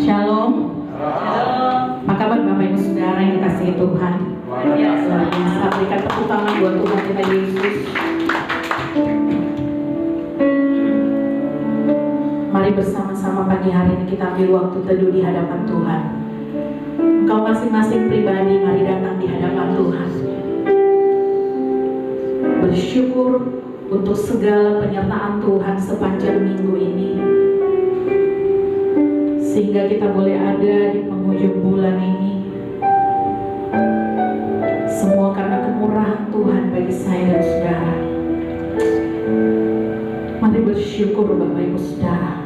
Shalom. Apa kabar Bapak Ibu Saudara yang dikasihi Tuhan? Luar biasa. Berikan tepuk tangan buat Tuhan kita Yesus. Mari bersama-sama pagi hari ini kita ambil waktu teduh di hadapan Tuhan. Engkau masing-masing pribadi mari datang di hadapan Tuhan. Bersyukur untuk segala penyertaan Tuhan sepanjang minggu ini, sehingga kita boleh ada di penghujung bulan ini. Semua karena kemurahan Tuhan bagi saya dan saudara. Mari bersyukur Bapak Ibu Saudara.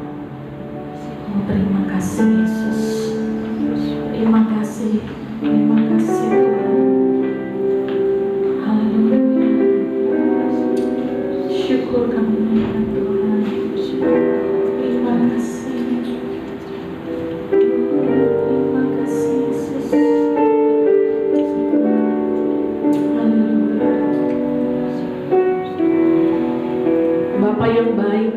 Terima kasih Yesus. Terima kasih. Terima kasih Tuhan. Haleluya. Syukur kami menyembah Tuhan. Terima kasih. Terima kasih Yesus. Haleluya. Bapa yang baik,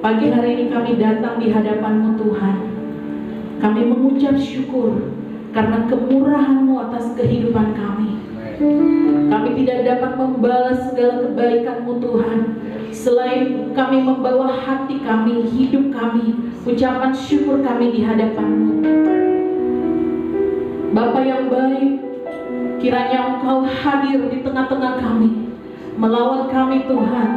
pagi hari ini kami datang di hadapan-Mu Tuhan. Kami mengucap syukur karena kemurahan-Mu atas kehidupan kami. Kami tidak dapat membalas segala kebaikan-Mu Tuhan, selain kami membawa hati kami, hidup kami, ucapan syukur kami di hadapan-Mu. Bapa yang baik, kiranya Engkau hadir di tengah-tengah kami, melawat kami Tuhan.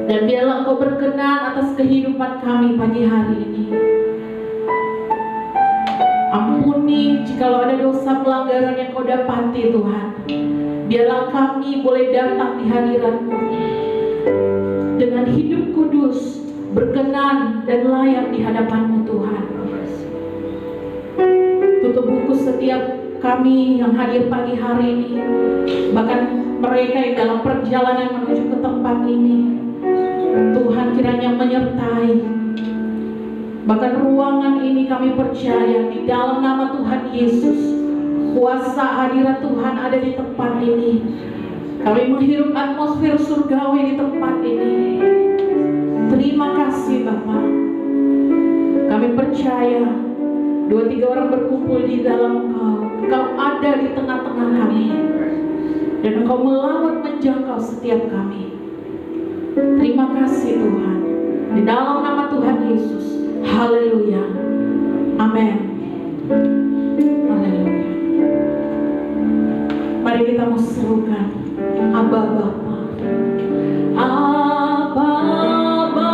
Dan biarlah Engkau berkenan atas kehidupan kami pagi hari ini. Ampuni jikalau ada dosa pelanggaran yang Kau dapati Tuhan. Biarlah kami boleh datang di hadirat-Mu dengan hidup kudus, berkenan dan layak di hadapan-Mu Tuhan. Tutup buku setiap kami yang hadir pagi hari ini, bahkan mereka yang dalam perjalanan menuju ke tempat ini. Tuhan kiranya menyertai. Bahkan ruangan ini kami percaya di dalam nama Tuhan Yesus, kuasa hadirat Tuhan ada di tempat ini. Kami menghirup atmosfer surgawi di tempat ini. Terima kasih Bapa. Kami percaya 2-3 orang berkumpul di dalam Engkau ada di tengah-tengah kami, dan Engkau melawat menjangkau setiap kami. Terima kasih Tuhan. Di dalam nama Tuhan Yesus. Haleluya. Amin. Haleluya. Mari kita serukan Aba Bapa. Aba Bapa.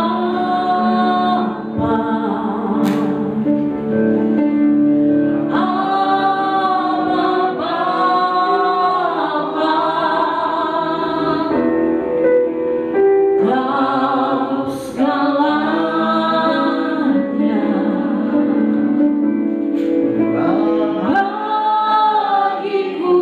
Bagiku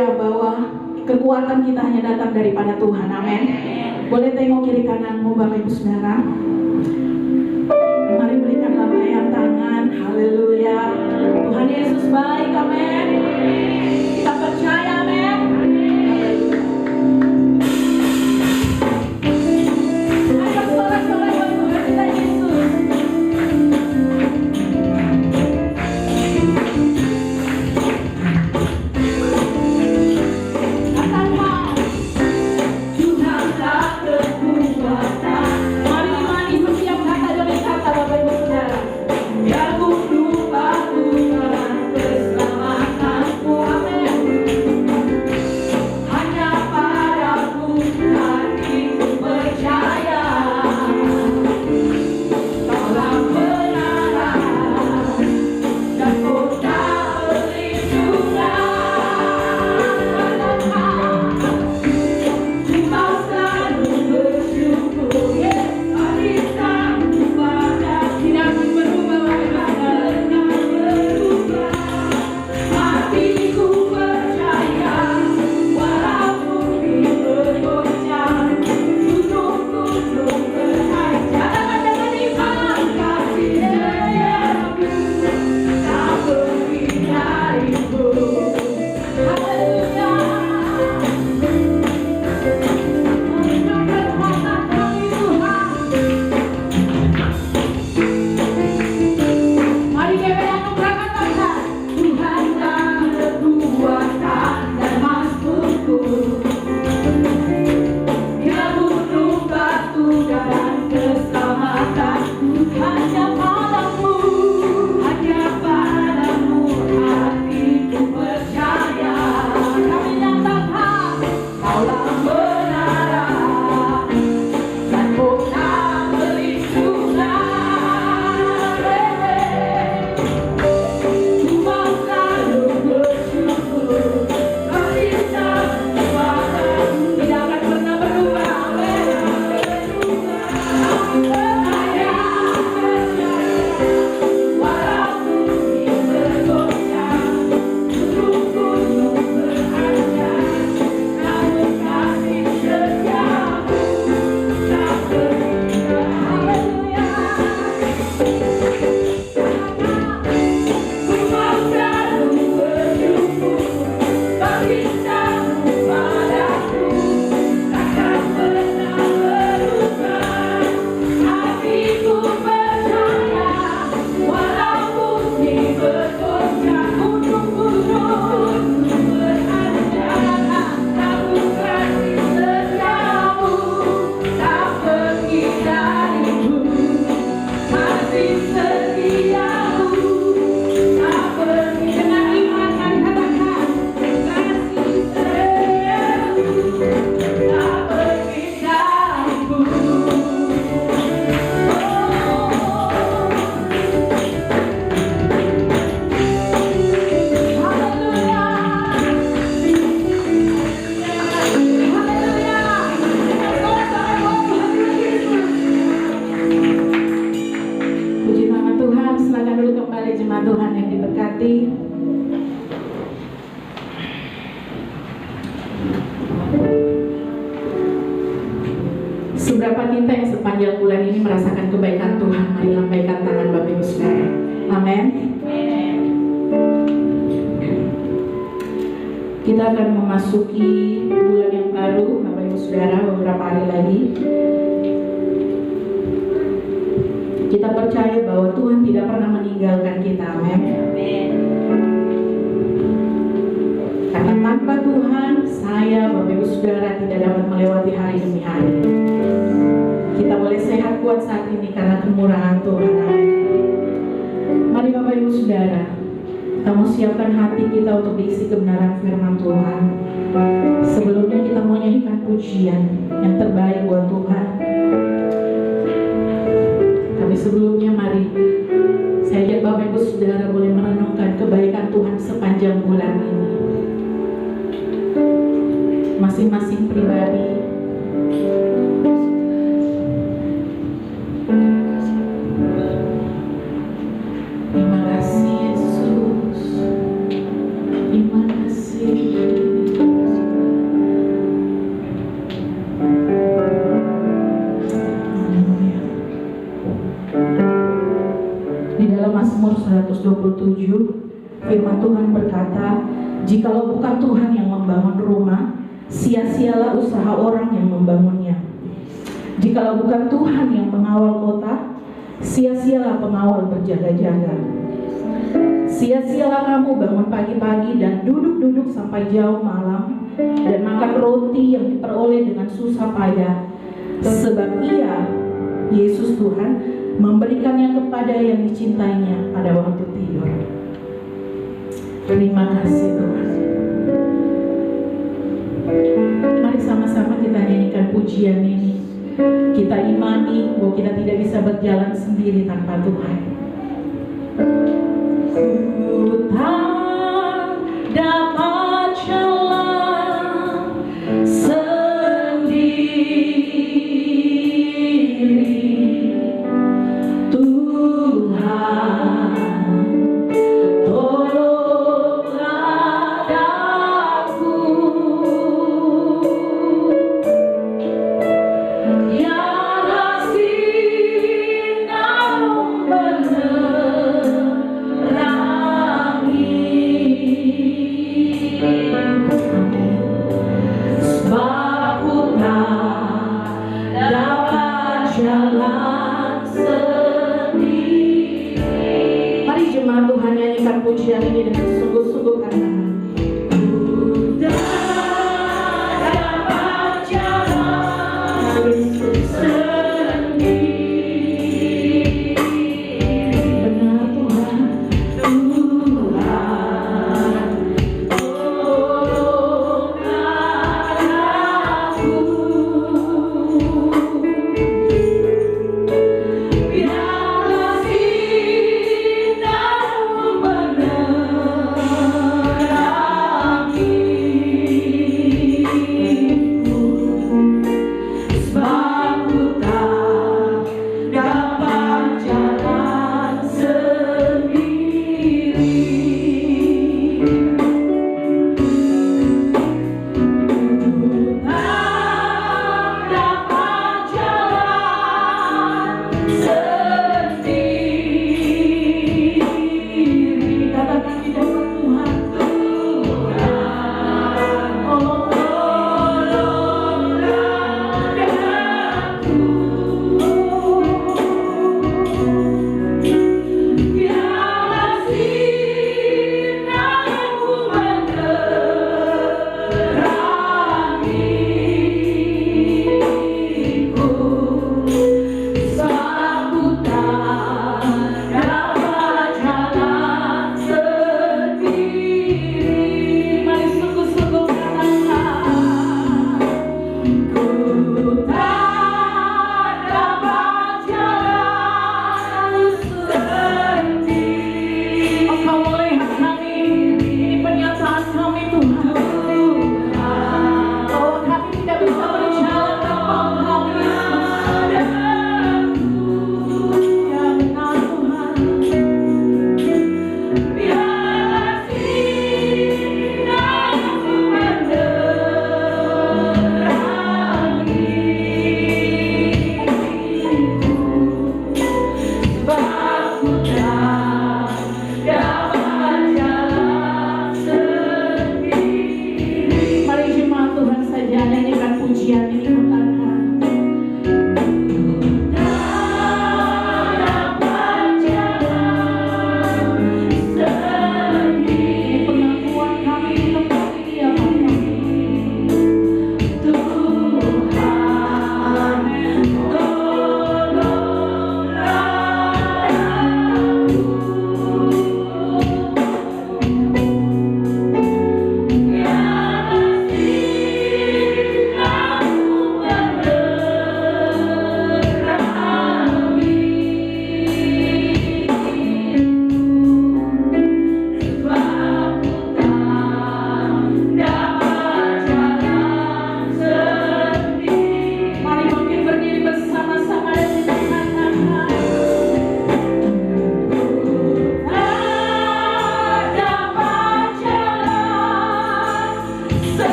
percaya bahwa kekuatan kita hanya datang daripada Tuhan. Amin. Boleh tengok kiri kananmu Bapak Ibu Saudara. Mari berikan lambaian tangan. Haleluya. Tuhan Yesus baik. Amin. Kita percaya. Amin. Ayo sorak-sorak Tuhan kita Yesus. Seberapa kita yang sepanjang bulan ini merasakan kebaikan Tuhan, mari lambaikan tangan Bapak Ibu Saudara. Amin. Kita akan memasuki bulan yang baru Bapak Ibu Saudara, beberapa hari lagi. Kita percaya bahwa Tuhan tidak pernah meninggalkan kita. Amin. Karena tanpa Tuhan, saya Bapak Ibu Saudara tidak dapat melewati hari demi hari. Kita boleh sehat kuat saat ini karena kemurahan Tuhan. Mari Bapak Ibu Saudara, kita mau siapkan hati kita untuk diisi kebenaran firman Tuhan. Sebelumnya kita mau nyanyikan pujian yang terbaik buat Tuhan. Tapi sebelumnya mari saya ajak Bapak Ibu Saudara boleh merenungkan kebaikan Tuhan sepanjang bulan ini. Masing-masing pribadi. Terima kasih Yesus. Terima kasih. Jikalau bukan Tuhan yang membangun rumah, sia-sialah usaha orang yang membangunnya. Jikalau bukan Tuhan yang mengawal kota, sia-sialah pengawal berjaga-jaga. Sia-sialah kamu bangun pagi-pagi dan duduk-duduk sampai jauh malam, dan makan roti yang diperoleh dengan susah payah, sebab Ia, Yesus Tuhan, memberikannya kepada yang dicintainya pada waktu tidur. Terima kasih Tuhan. Mari sama-sama kita nyanyikan pujian ini. Kita imani bahwa kita tidak bisa berjalan sendiri tanpa Tuhan. Ku tak dapat jalan sendiri, Tuhan tolonglah aku. Tuhan nyanyikan pujian ini dengan sungguh-sungguh karena dapat jalan sendiri. Benar Tuhan, Tuhan tolonglah aku.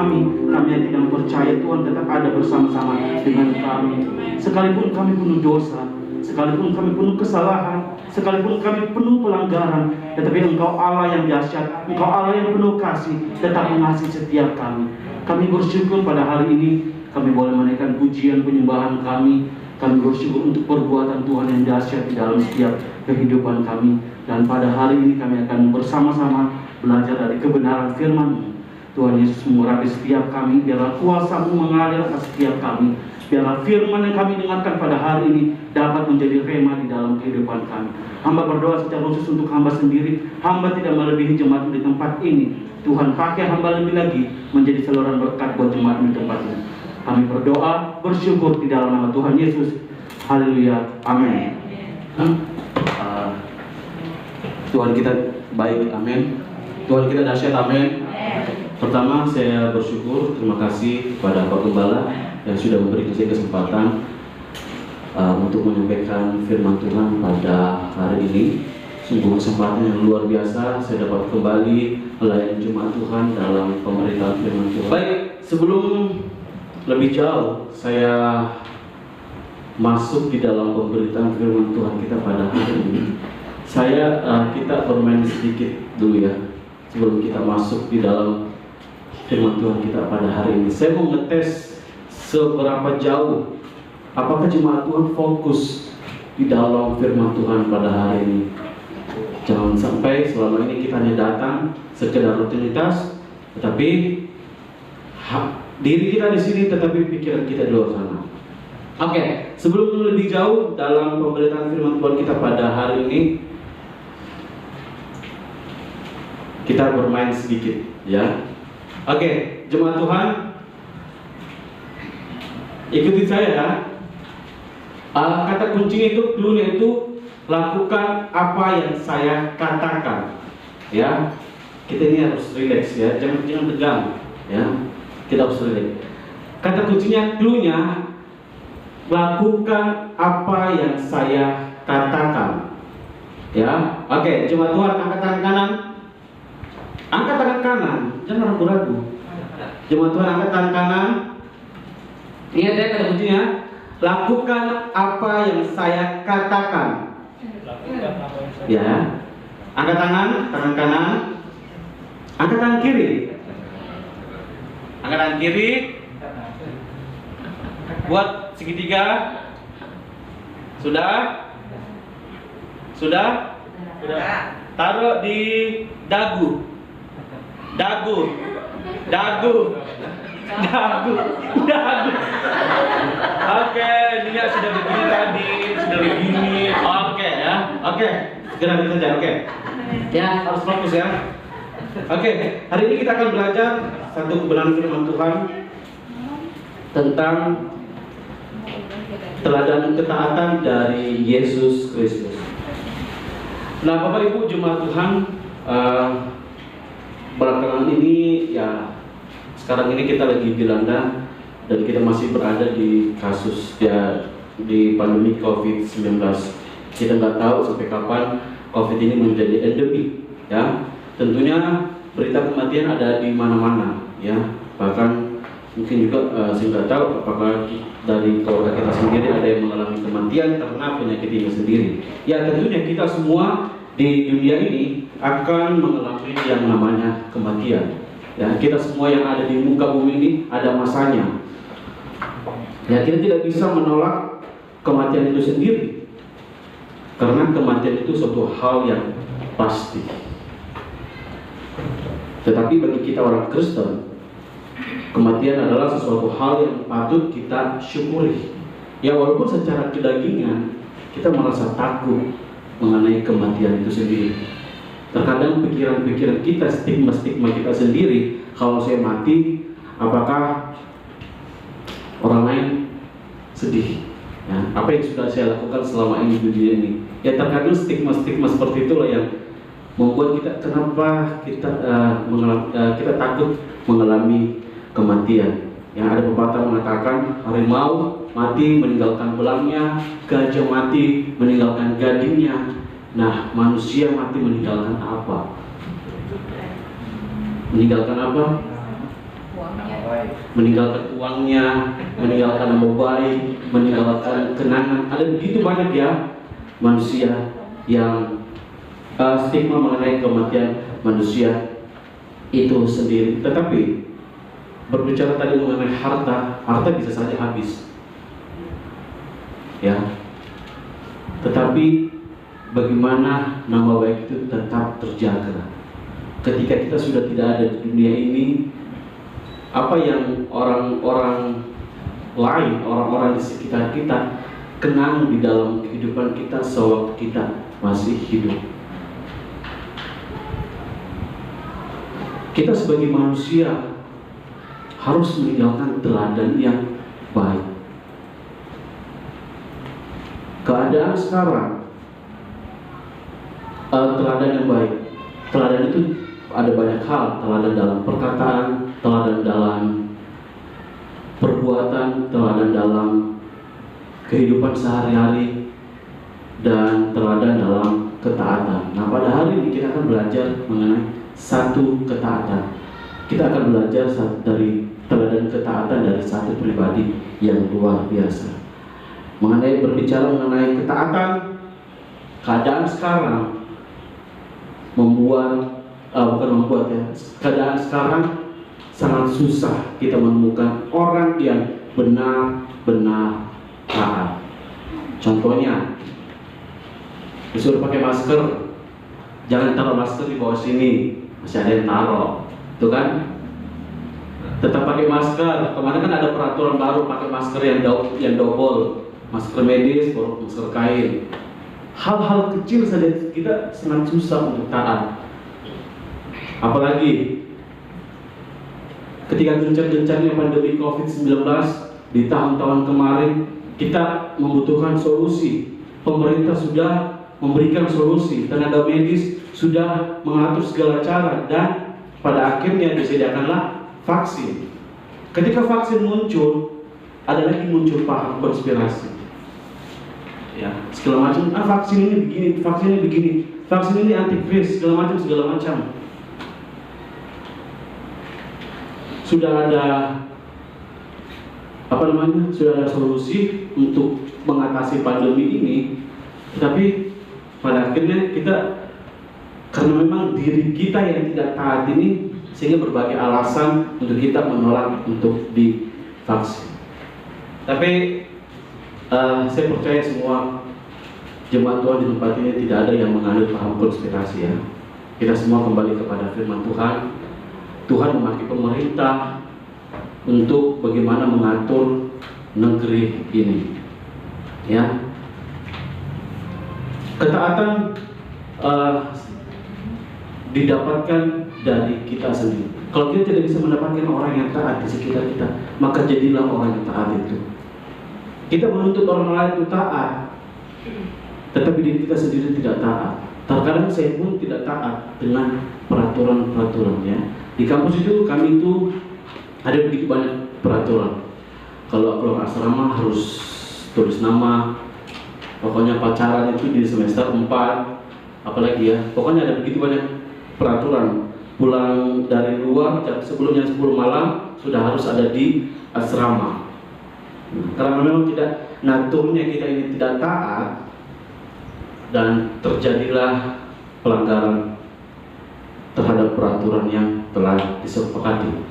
kami yang tidak percaya, Tuhan tetap ada bersama-sama dengan kami. Sekalipun kami penuh dosa, sekalipun kami penuh kesalahan, sekalipun kami penuh pelanggaran, tetapi Engkau Allah yang dahsyat, Engkau Allah yang penuh kasih, tetap mengasihi setiap kami. Kami bersyukur pada hari ini kami boleh menaikkan pujian penyembahan kami. Kami bersyukur untuk perbuatan Tuhan yang dahsyat di dalam setiap kehidupan kami. Dan pada hari ini kami akan bersama-sama belajar dari kebenaran firman-Mu. Tuhan Yesus mengurapi setiap kami, biarlah kuasa-Mu mengalir atas setiap kami. Biarlah firman yang kami dengarkan pada hari ini dapat menjadi rema di dalam kehidupan kami. Hamba berdoa secara khusus untuk hamba sendiri. Hamba tidak melebihi jemaat di tempat ini. Tuhan pakai hamba lebih lagi menjadi saluran berkat buat jemaat di tempat ini. Kami berdoa, bersyukur di dalam nama Tuhan Yesus. Haleluya, amin. Tuhan kita baik, amin. Tuhan kita dahsyat, amin. Pertama, saya bersyukur, terima kasih kepada Pak Gembala yang sudah memberi saya kesempatan untuk menyampaikan firman Tuhan pada hari ini. Sungguh kesempatan yang luar biasa, saya dapat kembali melayani jemaat Tuhan dalam pemberitaan firman Tuhan. Baik, sebelum lebih jauh saya masuk di dalam pemberitaan firman Tuhan kita pada hari ini, kita bermain sedikit dulu ya sebelum kita masuk di dalam firman Tuhan kita pada hari ini. Saya mau ngetes seberapa jauh apakah jemaat Tuhan fokus di dalam firman Tuhan pada hari ini. Jangan sampai selama ini kita hanya datang sekedar rutinitas, tetapi diri kita di sini tetapi pikiran kita di luar sana. Oke, sebelum lebih jauh dalam pemberitaan firman Tuhan kita pada hari ini, kita bermain sedikit ya. Oke, jemaat Tuhan, ikuti saya ya. Kata kuncinya itu, cluenya itu, lakukan apa yang saya katakan ya. Kita ini harus relax ya, jangan tegang ya. Kita harus relax. Kata kuncinya, cluenya, lakukan apa yang saya katakan ya. Oke, jemaat Tuhan, angkat tangan kanan. Angkat tangan kanan, jangan ragu-ragu. Jemaat Tuhan, angkat tangan kanan. Ingat ya kata kuncinya, lakukan apa yang saya katakan ya. Angkat tangan kanan. Angkat tangan kiri. Angkat tangan kiri. Buat segitiga. Sudah? Taruh di dagu. Oke, dia sudah begini tadi, sudah begini. Oke ya. Oke, segera saja. Oke. Ya, harus fokus ya. Oke, hari ini kita akan belajar satu kebenaran firman Tuhan tentang teladan ketaatan dari Yesus Kristus. Nah, Bapak Ibu jemaat Tuhan, belakangan ini ya, sekarang ini kita lagi dilanda dan kita masih berada di kasus ya, di pandemi COVID-19. Kita nggak tahu sampai kapan COVID ini menjadi endemi ya. Tentunya berita kematian ada di mana-mana ya. Bahkan mungkin juga saya nggak tahu apakah dari keluarga kita sendiri ada yang mengalami kematian karena penyakit ini sendiri. Ya tentunya kita semua di dunia ini akan mengalami yang namanya kematian. Ya, kita semua yang ada di muka bumi ini ada masanya. Ya, kita tidak bisa menolak kematian itu sendiri, karena kematian itu suatu hal yang pasti. Tetapi bagi kita orang Kristen, kematian adalah sesuatu hal yang patut kita syukuri. Ya, walaupun secara kedagingan kita merasa takut mengenai kematian itu sendiri. Terkadang pikiran-pikiran kita, stigma-stigma kita sendiri, kalau saya mati, apakah orang lain sedih? Ya, apa yang sudah saya lakukan selama ini di dunia ini? Ya terkadang stigma-stigma seperti itulah yang membuat kita, kenapa kita kita takut mengalami kematian. Yang ada pepatah mengatakan, harimau mati meninggalkan belangnya, gajah mati meninggalkan gadingnya. Nah, manusia mati meninggalkan apa? Meninggalkan apa? meninggalkan uangnya, meninggalkan nama baik, meninggalkan kenangan. Ada begitu banyak ya manusia yang stigma mengenai kematian manusia itu sendiri. Tetapi berbicara tadi mengenai harta bisa saja habis, ya. Tetapi bagaimana nama baik itu tetap terjaga ketika kita sudah tidak ada di dunia ini? Apa yang orang-orang lain, orang-orang di sekitar kita kenang di dalam kehidupan kita sewaktu kita masih hidup? Kita sebagai manusia harus meninggalkan teladan yang baik. Keadaan sekarang, teladan yang baik, teladan itu ada banyak hal. Teladan dalam perkataan, teladan dalam perbuatan, teladan dalam kehidupan sehari-hari, dan teladan dalam ketaatan. Nah, pada hari ini kita akan belajar mengenai satu ketaatan. Kita akan belajar dari teladan ketaatan dari satu pribadi yang luar biasa. Berbicara mengenai ketaatan, keadaan sekarang keadaan sekarang sangat susah kita menemukan orang yang benar-benar taat. Contohnya, disuruh pakai masker, jangan taruh masker di bawah sini, masih ada yang taruh, itu kan? Tetap pakai masker. Kemarin kan ada peraturan baru pakai masker yang double, masker medis, masker kain. Hal-hal kecil saja kita sangat susah untuk taat. Apalagi ketika gencar-gencarnya pandemi COVID-19 di tahun-tahun kemarin, kita membutuhkan solusi. Pemerintah sudah memberikan solusi, tenaga medis sudah mengatur segala cara, dan pada akhirnya disediakanlah vaksin. Ketika vaksin muncul, ada lagi muncul paham konspirasi. Ya, segala macam. Vaksin ini begini, vaksin ini begini, vaksin ini antikris, segala macam. Sudah ada sudah ada solusi untuk mengatasi pandemi ini, tetapi pada akhirnya kita, karena memang diri kita yang tidak taat ini, sehingga berbagai alasan untuk kita menolak untuk divaksin. Tapi saya percaya semua jemaat Tuhan di tempat ini tidak ada yang menganut paham konspirasi, ya. Kita semua kembali kepada firman Tuhan. Tuhan memakai pemerintah untuk bagaimana mengatur negeri ini, ya. Ketaatan didapatkan dari kita sendiri. Kalau kita tidak bisa mendapatkan orang yang taat di sekitar kita, maka jadilah orang yang taat itu. Kita menuntut orang lain untuk taat, tetapi diri kita sendiri tidak taat. Terkadang saya pun tidak taat dengan peraturan-peraturannya. Di kampus itu kami itu ada begitu banyak peraturan. Kalau pulang asrama harus tulis nama, pokoknya pacaran itu di semester 4, apalagi ya, pokoknya ada begitu banyak peraturan. Pulang dari luar sebelumnya 10 malam sudah harus ada di asrama. Karena memang tidak naturnya kita ini tidak taat, dan terjadilah pelanggaran terhadap peraturan yang telah disepakati.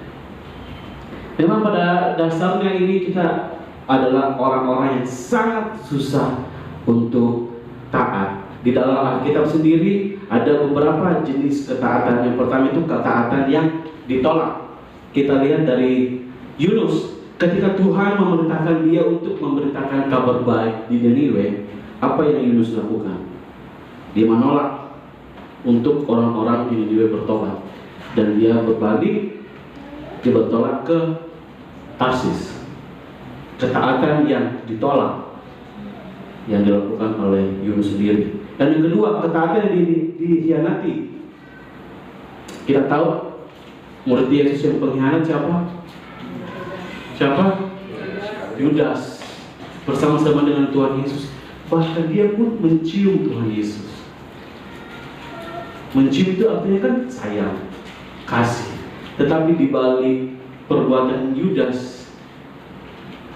Memang pada dasarnya ini kita adalah orang-orang yang sangat susah untuk taat. Di dalam Alkitab sendiri ada beberapa jenis ketaatan. Yang pertama itu ketaatan yang ditolak. Kita lihat dari Yunus, ketika Tuhan memerintahkan dia untuk memberitakan kabar baik di Niniwe, apa yang Yunus lakukan? Dia menolak untuk orang-orang di Niniwe bertobat, dan dia berbalik, dia bertolak ke Tarsis. Ketaatan yang ditolak, yang dilakukan oleh Yunus sendiri. Dan yang kedua, ketaatan yang dikhianati. Kita tahu murid Yesus yang pengkhianat siapa? Yudas, bersama-sama dengan Tuhan Yesus. Bahkan dia pun mencium Tuhan Yesus. Mencium itu artinya kan sayang, kasih. Tetapi di balik perbuatan Yudas,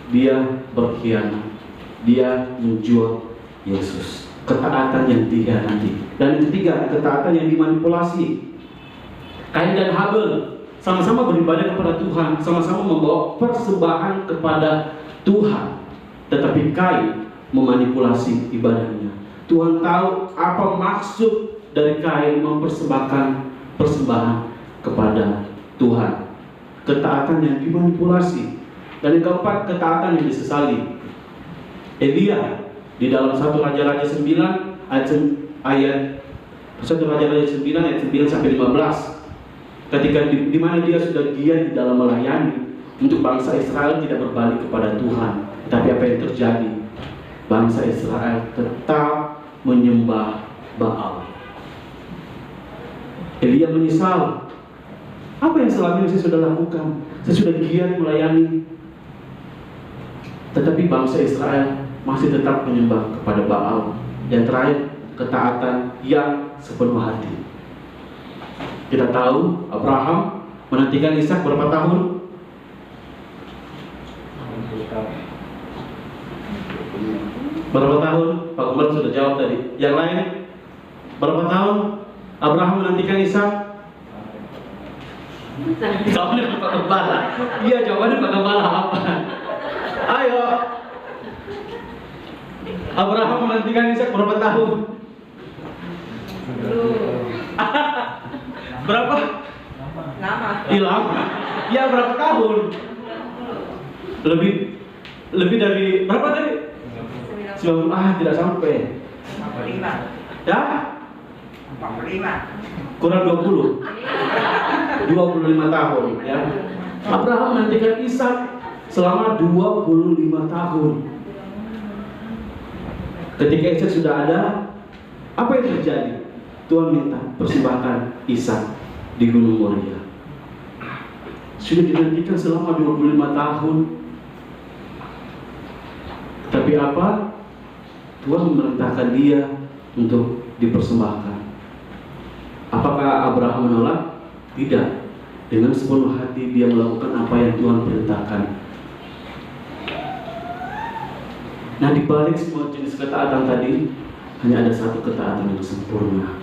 dia berkhianat, dia menjual Yesus. Ketaatan yang dikhianati. Dan yang ketiga, ketaatan yang dimanipulasi. Kain dan Habel sama-sama beribadah kepada Tuhan, sama-sama membawa persembahan kepada Tuhan, tetapi Kain memanipulasi ibadahnya. Tuhan tahu apa maksud dari Kain mempersembahkan persembahan kepada Tuhan. Ketaatan yang dimanipulasi. Dan yang keempat, ketaatan yang disesali. Elia di dalam 1 Raja-Raja 9 ayat 1 Raja-Raja 9 ayat 9 sampai 15. Ketika di mana dia sudah giat di dalam melayani untuk bangsa Israel tidak berbalik kepada Tuhan. Tapi apa yang terjadi? Bangsa Israel tetap menyembah Baal. Elia menyesal. Apa yang selama ini saya sudah lakukan? Saya sudah giat melayani, tetapi bangsa Israel masih tetap menyembah kepada Baal. Yang terakhir, ketaatan yang sepenuh hati. Kita tahu Abraham menantikan Ishak berapa tahun? Berapa tahun? Pak Gembala sudah jawab tadi. Yang lain? Berapa tahun Abraham menantikan Ishak? Jawabannya Pak Gembala. Iya, jawabannya Pak Gembala apa? Ayo. Abraham menantikan Ishak berapa tahun? Berapa? Lama. Ya, berapa tahun? Lebih dari berapa tadi? 90. Tidak sampai. 45. Ya? 45. Kurang 20. 25 tahun, ya. Abraham menantikan Ishak selama 25 tahun. Ketika Ishak sudah ada, apa yang terjadi? Tuhan minta persembahkan Ishak di Gunung Moria. Sudah dinantikan selama 25 tahun. Tapi apa? Tuhan memerintahkan dia untuk dipersembahkan. Apakah Abraham menolak? Tidak. Dengan sepenuh hati dia melakukan apa yang Tuhan perintahkan. Nah, di balik semua jenis ketaatan tadi, hanya ada satu ketaatan yang sempurna,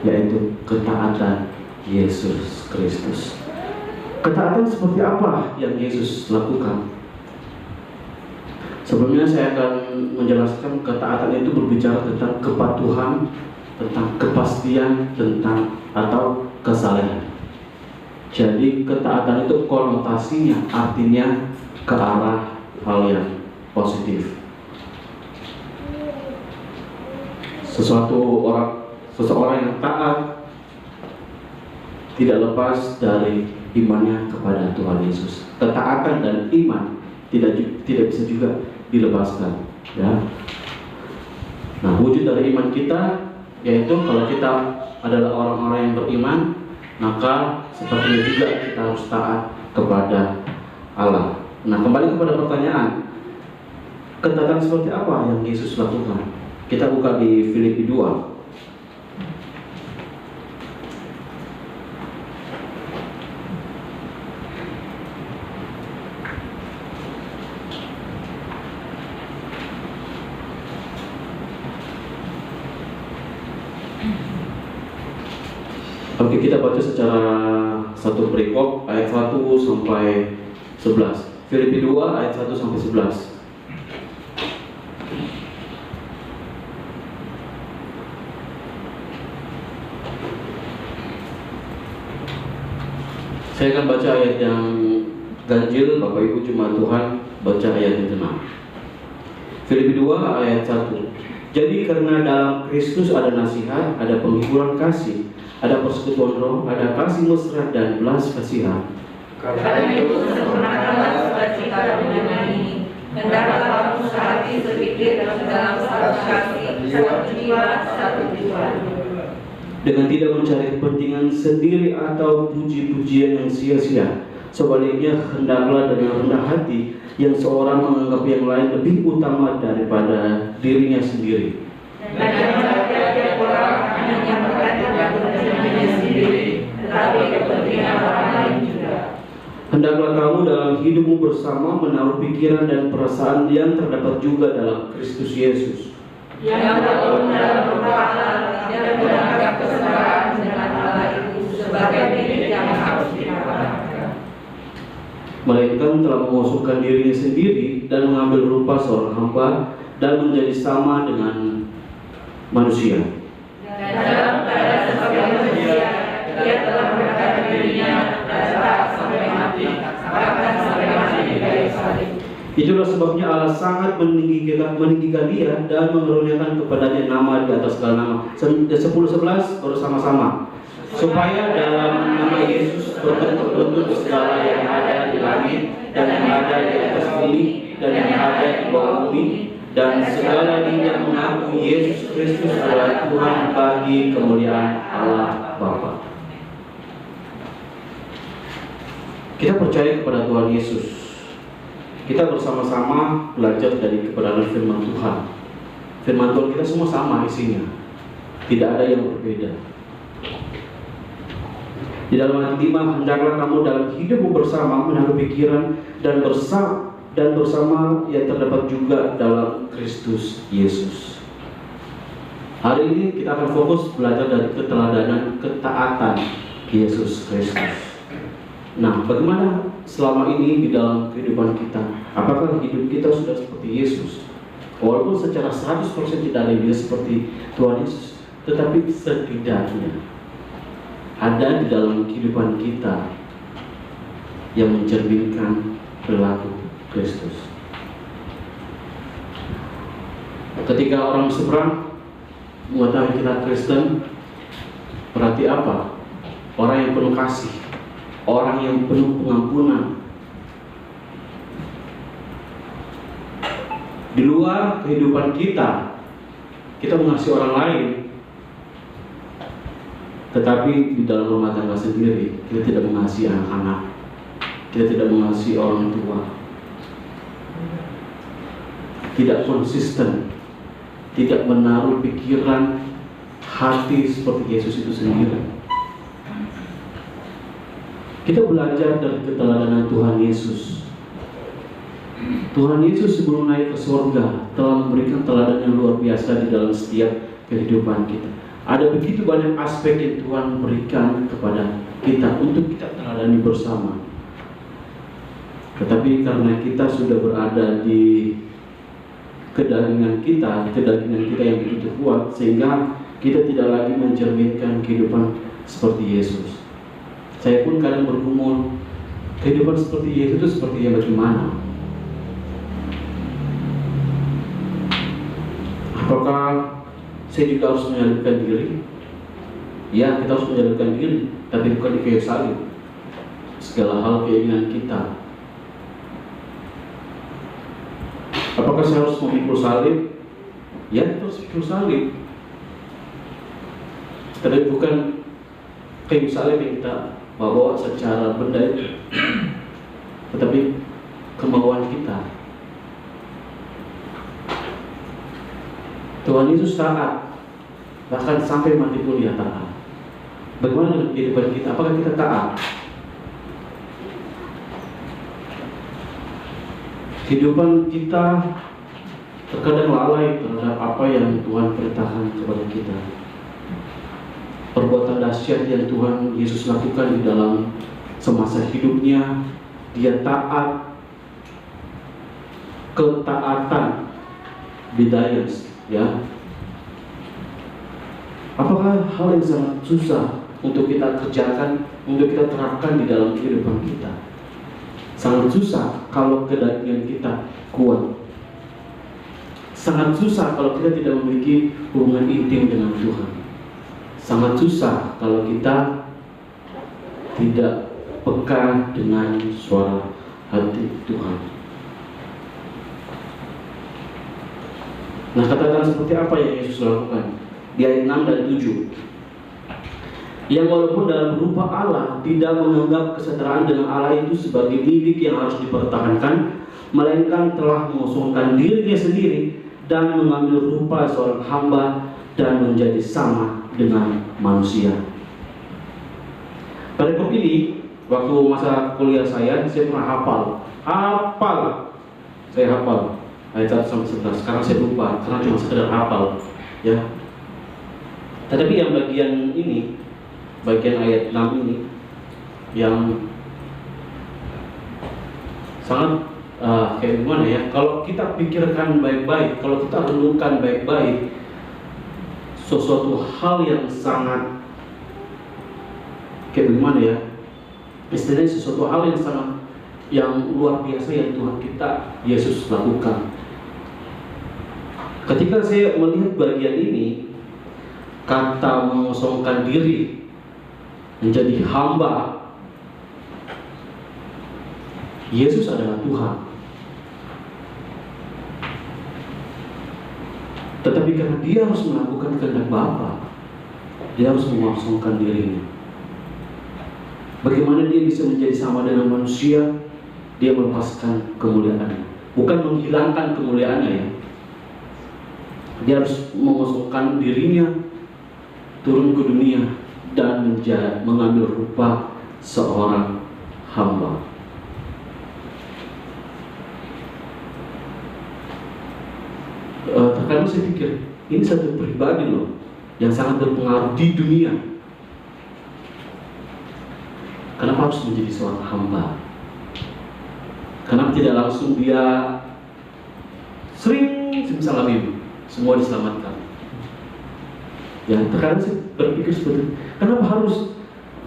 yaitu ketaatan Yesus Kristus. Ketaatan seperti apa yang Yesus lakukan? Sebelumnya saya akan menjelaskan ketaatan itu berbicara tentang kepatuhan, tentang kepastian, tentang atau kesalehan. Jadi ketaatan itu konotasinya artinya ke arah hal yang positif. Seseorang yang taat tidak lepas dari imannya kepada Tuhan Yesus. Ketaatan dan iman tidak bisa juga dilepaskan, ya. Nah, wujud dari iman kita yaitu kalau kita adalah orang-orang yang beriman, maka sepertinya juga kita harus taat kepada Allah. Nah, kembali kepada pertanyaan, ketaatan seperti apa yang Yesus lakukan? Kita buka di Filipi 2. Oke, kita baca secara satu perikop ayat 1 sampai 11. Filipi 2 ayat 1 sampai 11. Saya akan baca ayat yang ganjil, Bapak Ibu jemaat Tuhan baca ayat yang tenang. Filipi 2 ayat 1. Jadi karena dalam Kristus ada nasihat, ada penghiburan kasih, ada persekutuan roh, ada kasih mesra dan belas kasihan. Karena itu sempurnakanlah sukacita dengan ini. Hendaklah kamu sehati sepikir dalam satu kasih, satu jiwa, satu tujuan. Dengan tidak mencari kepentingan sendiri atau puji-pujian yang sia-sia. Sebaliknya hendaklah dengan rendah hati yang seorang menganggap yang lain lebih utama daripada dirinya sendiri. Dan jangan tiap orang hanya memperhatikan kepentingannya sendiri, tetapi kepentingan orang lain juga. Hendaklah kamu dalam hidupmu bersama menaruh pikiran dan perasaan yang terdapat juga dalam Kristus Yesus, yang walaupun dalam rupa Allah tidak menganggap kesetaraan dengan Allah itu sebagai milik yang harus dipertahankan, melainkan telah mengosongkan dirinya sendiri dan mengambil rupa seorang hamba dan menjadi sama dengan manusia. dan dalam keadaan sebagai manusia ia telah merendahkan dirinya dan taat sampai mati, bahkan sampai mati di kayu salib. Itulah sebabnya Allah sangat meninggikan dia dan mengaruniakan kepadanya nama di atas segala nama. 10-11 bersama-sama. Supaya dalam nama Yesus berbentuk segala yang ada di langit dan yang ada di atas bumi dan yang ada di bawah bumi, dan segala yang mengakui Yesus Kristus adalah Tuhan bagi kemuliaan Allah Bapa. Kita percaya kepada Tuhan Yesus. Kita bersama-sama belajar dari kebenaran firman Tuhan. Firman Tuhan kita semua sama isinya, tidak ada yang berbeda. Di dalam ayat 5, hendaklah kamu dalam hidupmu bersama menaruh pikiran dan bersama yang terdapat juga dalam Kristus Yesus. Hari ini kita akan fokus belajar dari keteladanan ketaatan Yesus Kristus. Nah, bagaimana selama ini di dalam kehidupan kita? Apakah hidup kita sudah seperti Yesus? Walaupun secara 100% tidak ada yang bisa seperti Tuhan Yesus, tetapi setidaknya ada di dalam kehidupan kita yang mencerminkan perilaku Kristus. Ketika orang seberang mengetahui kita Kristen, berarti apa? Orang yang penuh kasih, orang yang penuh pengampunan. Di luar kehidupan kita mengasihi orang lain, tetapi di dalam rumah tangga sendiri kita tidak mengasihi anak-anak, kita tidak mengasihi orang tua, tidak konsisten, tidak menaruh pikiran, hati seperti Yesus itu sendiri. Kita belajar dari keteladanan Tuhan Yesus. Tuhan Yesus sebelum naik ke surga telah memberikan teladan yang luar biasa di dalam setiap kehidupan kita. Ada begitu banyak aspek yang Tuhan berikan kepada kita untuk kita teladani bersama. Tetapi karena kita sudah berada di kedagingan kita yang begitu kuat, sehingga kita tidak lagi mencerminkan kehidupan seperti Yesus. Saya pun kadang bergumul, kehidupan seperti Yesus itu seperti yang bagaimana? Apakah saya juga harus menyalibkan diri? Ya, kita harus menyalibkan diri, tapi bukan di kayu salib. Segala hal keinginan kita. Apakah saya harus memikul salib? Ya, kita harus memikul salib. Tapi bukan kayu salib yang kita bawa secara benda itu, tetapi kemauan kita. Tuhan Yesus taat, bahkan sampai mati pun dia taat. Bagaimana dengan kehidupan kita? Apakah kita taat? Kehidupan kita terkadang lalai terhadap apa yang Tuhan perintahkan kepada kita. Perbuatan dahsyat yang Tuhan Yesus lakukan di dalam semasa hidupnya, dia taat, ketaatan, bidayas, ya. Apakah hal yang sangat susah untuk kita kerjakan, untuk kita terapkan di dalam kehidupan kita? Sangat susah kalau kedagingan kita kuat. Sangat susah kalau kita tidak memiliki hubungan intim dengan Tuhan. Sangat susah kalau kita tidak peka dengan suara hati Tuhan. Nah, katakan seperti apa yang Yesus lakukan di ayat 6 dan 7. Yang walaupun dalam rupa Allah tidak menganggap kesetaraan dengan Allah itu sebagai milik yang harus dipertahankan, melainkan telah mengosongkan dirinya sendiri dan mengambil rupa seorang hamba dan menjadi sama dengan manusia. Pada bab ini Waktu masa kuliah saya pernah hafal. Saya hafal ayat 1 sampai 11. Sekarang saya lupa karena cuma sekedar hafal, ya. Tetapi yang bagian ini, bagian ayat 6 ini yang sangat kayak gimana ya? Kalau kita pikirkan baik-baik, kalau kita renungkan baik-baik, sesuatu hal yang sangat kayak gimana ya? Istilahnya sesuatu hal yang luar biasa yang Tuhan kita Yesus lakukan. Ketika saya melihat bagian ini, kata mengosongkan diri menjadi hamba, Yesus adalah Tuhan. Tetapi karena dia harus melakukan kehendak Bapa, dia harus mengosongkan dirinya. Bagaimana dia bisa menjadi sama dengan manusia? Dia melepaskan kemuliaannya, bukan menghilangkan kemuliaannya, ya. Dia harus mengosongkan dirinya, turun ke dunia dan mengambil rupa seorang hamba. Terkadang saya pikir ini satu pribadi loh yang sangat berpengaruh di dunia. Kenapa harus menjadi seorang hamba? Kenapa tidak langsung dia sering simsalabim semua diselamatkan? Ya, terkadang saya berpikir seperti itu. Kenapa harus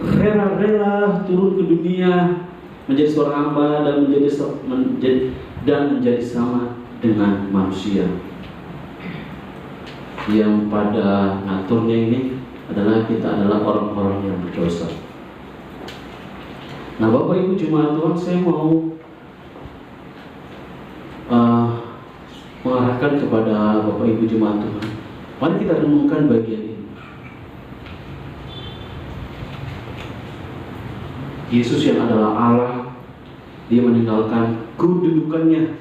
rela-rela turun ke dunia menjadi seorang hamba dan menjadi sama dengan manusia? Yang pada ngaturnya ini adalah kita adalah orang-orang yang berdosa. Nah, Bapak Ibu Jemaat Tuhan, saya mau mengarahkan kepada Bapak Ibu Jemaat Tuhan. Mari kita renungkan bagian ini. Yesus yang adalah Allah, dia meninggalkan kedudukannya,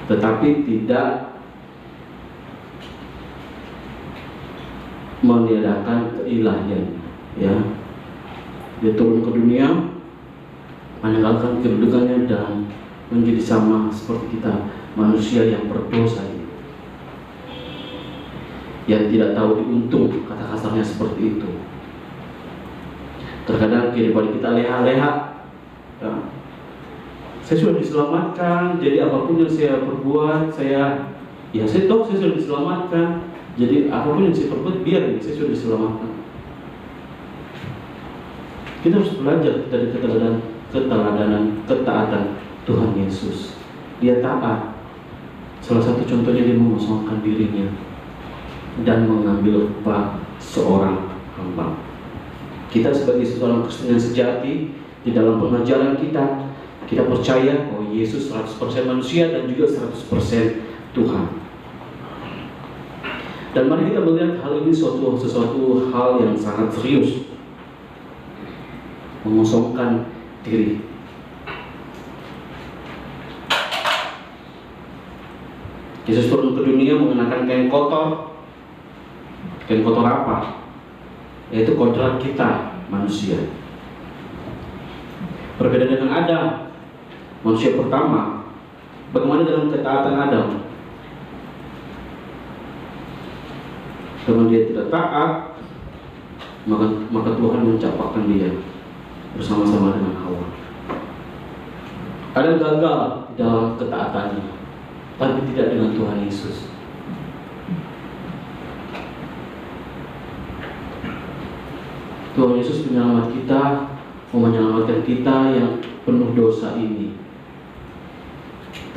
tetapi tidak meniadakan keilahian, ya. Dia turun ke dunia, meninggalkan kedudukannya dan menjadi sama seperti kita, manusia yang berdosa ini, yang tidak tahu diuntung, kata kasarnya seperti itu. Terkadang kehidupan kita leha-leha, ya. Saya sudah diselamatkan, jadi apapun yang saya perbuat, saya sudah diselamatkan. Jadi apapun yang saya perbuat, biar saya sudah diselamatkan. Kita harus belajar dari ketaatan Tuhan Yesus. Dia taat. Salah satu contohnya dia mengosongkan dirinya dan mengambil rupa seorang hamba. Kita sebagai seorang Kristen yang sejati, di dalam pengajaran kita percaya bahwa Yesus 100% manusia dan juga 100% Tuhan. Dan mari kita melihat hal ini sesuatu hal yang sangat serius. Mengosongkan diri. Yesus turun ke dunia mengenakan kain kotor. Kain kotor apa? Yaitu kodrat kita, manusia. Berbeda dengan Adam, manusia pertama. Bagaimana dengan ketaatan Adam? Karena dia tidak taat, maka Tuhan mencampakkan dia bersama-sama dengan Hawa. Adam gagal dalam ketaatannya, tapi tidak dengan Tuhan Yesus. Tuhan Yesus menyelamat kita, mau menyelamatkan kita yang penuh dosa ini.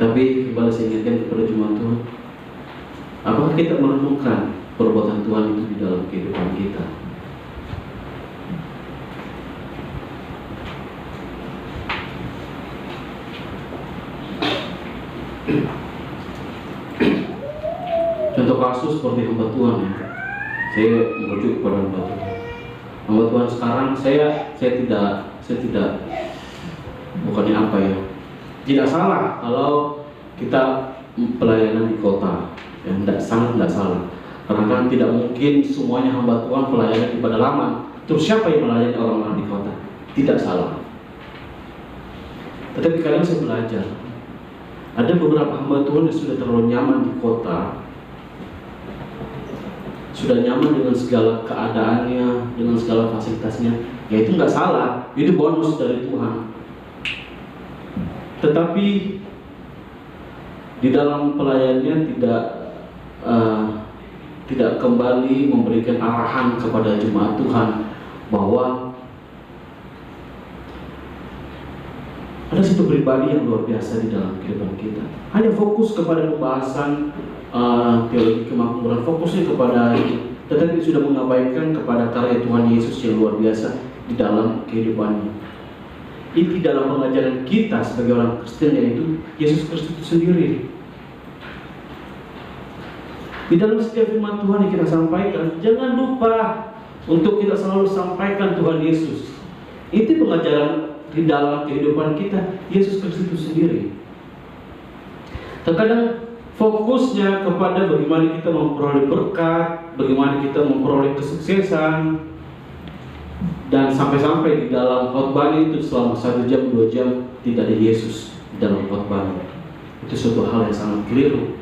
Tapi kembali saya ingatkan kepada jemaat Tuhan, apakah kita merenungkan perbuatan Tuhan itu di dalam kehidupan kita? Contoh kasus seperti hamba Tuhan, ya. Saya merujuk kepada hamba Tuhan. Hamba Tuhan sekarang saya tidak bukannya apa ya, tidak salah kalau kita pelayanan di kota, ya, sangat tidak salah. Karena kan tidak mungkin semuanya hamba Tuhan pelayanan di pedalaman, Terus siapa yang melayani orang-orang di kota? Tidak salah. Tetapi kadang saya belajar, ada beberapa hamba Tuhan yang sudah terlalu nyaman di kota, sudah nyaman dengan segala keadaannya, dengan segala fasilitasnya. Ya itu nggak salah, itu bonus dari Tuhan. Tetapi di dalam pelayannya tidak kembali memberikan arahan kepada jemaat Tuhan bahwa ada satu pribadi yang luar biasa di dalam kehidupan kita. Hanya fokus kepada pembahasan teologi kemakmuran, fokusnya kepada itu, tetapi sudah mengabaikan kepada karya Tuhan Yesus yang luar biasa di dalam kehidupannya. Inti dalam pengajaran kita sebagai orang Kristen yaitu Yesus Kristus itu sendiri. Di dalam setiap firman Tuhan yang kita sampaikan, jangan lupa untuk kita selalu sampaikan Tuhan Yesus. Inti pengajaran di dalam kehidupan kita Yesus Kristus itu sendiri. Terkadang fokusnya kepada bagaimana kita memperoleh berkat, bagaimana kita memperoleh kesuksesan, dan sampai-sampai di dalam khotbahnya itu selama 1 jam 2 jam tidak ada Yesus di dalam khotbahnya. Itu suatu hal yang sangat keliru.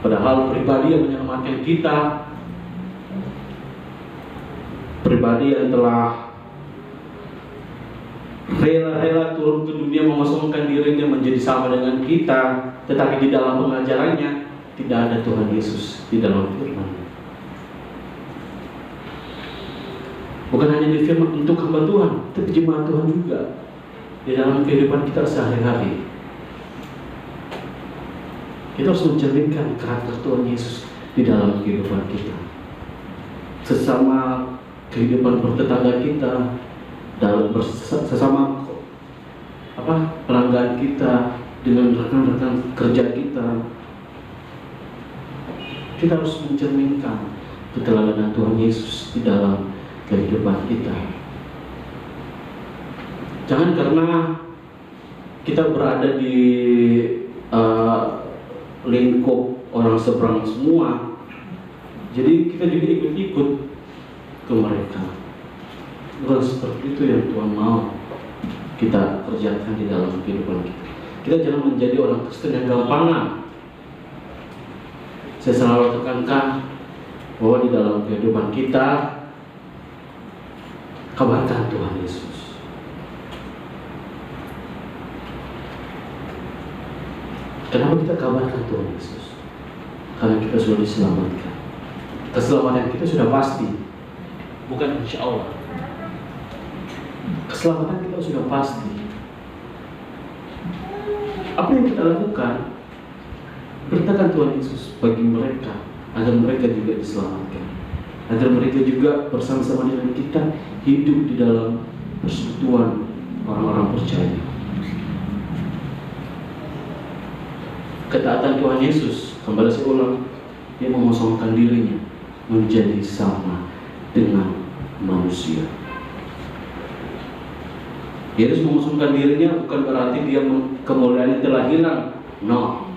Padahal pribadi yang menyelamatkan kita, pribadi yang telah rela-rela turun ke dunia mengosongkan dirinya menjadi sama dengan kita, tetapi di dalam pengajarannya tidak ada Tuhan Yesus di dalam firman. Bukan hanya di firman untuk hamba Tuhan, tapi jemaat Tuhan juga di dalam kehidupan kita sehari-hari. Kita harus mencerminkan karakter Tuhan Yesus di dalam kehidupan kita, sesama kehidupan bertetangga kita, dalam sesama pelanggan kita, dengan rekan-rekan kerja kita. Kita harus mencerminkan keteladanan Tuhan Yesus di dalam kehidupan kita. Jangan karena kita berada di lingkup orang seberang semua, jadi kita juga ikut-ikut ke mereka. Bukan seperti itu yang Tuhan mau kita kerjakan di dalam kehidupan kita. Kita jangan menjadi orang Kristen yang gampangan. Saya selalu tekankan bahwa di dalam kehidupan kita kabarkan Tuhan Yesus. Kenapa kita kabarkan Tuhan Yesus? Karena kita sudah diselamatkan. Keselamatan kita sudah pasti, bukan insya Allah. Keselamatan kita sudah pasti. Apa yang kita lakukan? Beritakan Tuhan Yesus bagi mereka, agar mereka juga diselamatkan, agar mereka juga bersama-sama dengan kita hidup di dalam persekutuan orang-orang percaya. Ketaatan Tuhan Yesus, kembali saya ulang, dia mengosongkan dirinya menjadi sama dengan manusia. Yesus mengosongkan dirinya bukan berarti dia kemuliaannya telah hilang. No,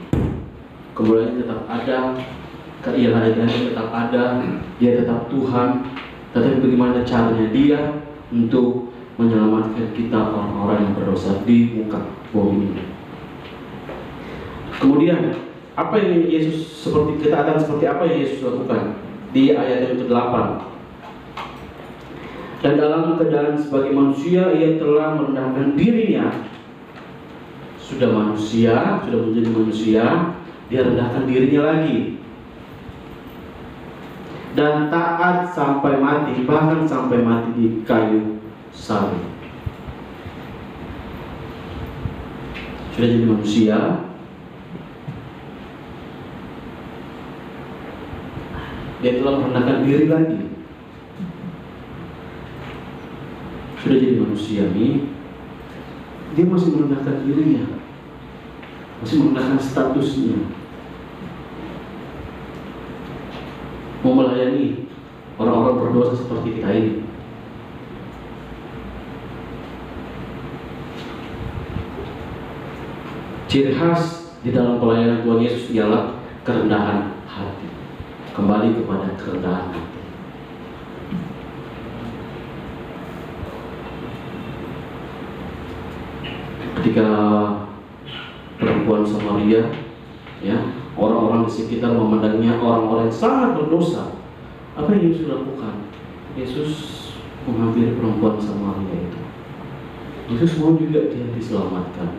kemuliaannya tetap ada, keilahiannya tetap ada, dia tetap Tuhan. Tetapi bagaimana caranya dia untuk menyelamatkan kita orang-orang yang berdosa di muka bumi ini. Kemudian apa yang Yesus seperti ketaatan seperti apa yang Yesus lakukan di ayat yang ke-8. Dan dalam keadaan sebagai manusia ia telah merendahkan dirinya. Sudah manusia, sudah menjadi manusia, dia rendahkan dirinya lagi. Dan taat sampai mati, bahkan sampai mati di kayu salib. Sudah jadi manusia, dia telah merendahkan diri lagi. Sudah jadi manusia nih, dia masih merendahkan dirinya, masih merendahkan statusnya, mau melayani orang-orang berdosa seperti kita ini. Ciri khas di dalam pelayanan Tuhan Yesus ialah kerendahan hati. Kembali kepada kerendahan hati. ketika perempuan Samaria, ya, orang-orang di sekitar memandangnya orang-orang yang sangat berdosa. Apa yang Yesus lakukan? Yesus menghampiri perempuan Samaria itu. Yesus mau juga dia diselamatkan.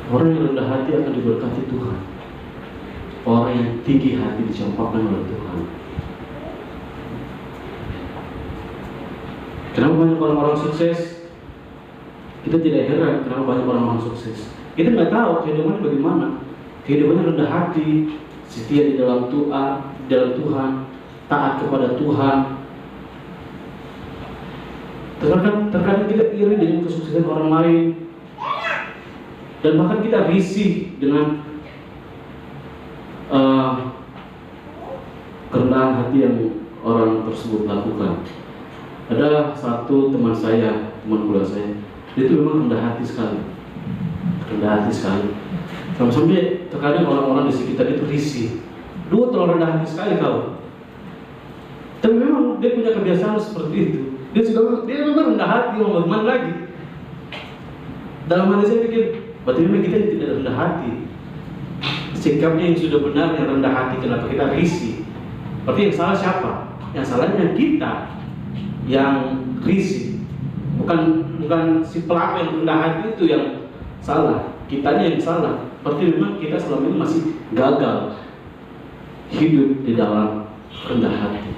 Orang yang rendah hati akan diberkati Tuhan. Orang yang tinggi hati dicampakkan oleh Tuhan. Kenapa banyak orang-orang sukses? Kita tidak heran kenapa banyak orang-orang sukses. Kita nggak tahu kehidupannya bagaimana. Kehidupannya rendah hati, setia di dalam Tuhan, taat kepada Tuhan. Terkadang kita iri dengan kesuksesan orang lain, dan bahkan kita risih dengan kerendahan hati yang orang tersebut lakukan. Ada satu teman kuliah saya, dia itu memang rendah hati sekali. Sampai terkadang orang-orang di sekitar itu risih. Lu terlalu rendah hati sekali kau. Tapi memang dia punya kebiasaan seperti itu. Dia memang rendah hati, mau bagaimana lagi? Dalam hati saya pikir, berarti memang kita tidak rendah hati. Sikapnya yang sudah benar, yang rendah hati, kenapa kita risih? Berarti yang salah siapa? Yang salahnya kita yang risih, bukan si pelaku yang rendah hati itu yang salah, kitanya yang salah. Berarti memang kita selama ini masih gagal hidup di dalam rendah hati.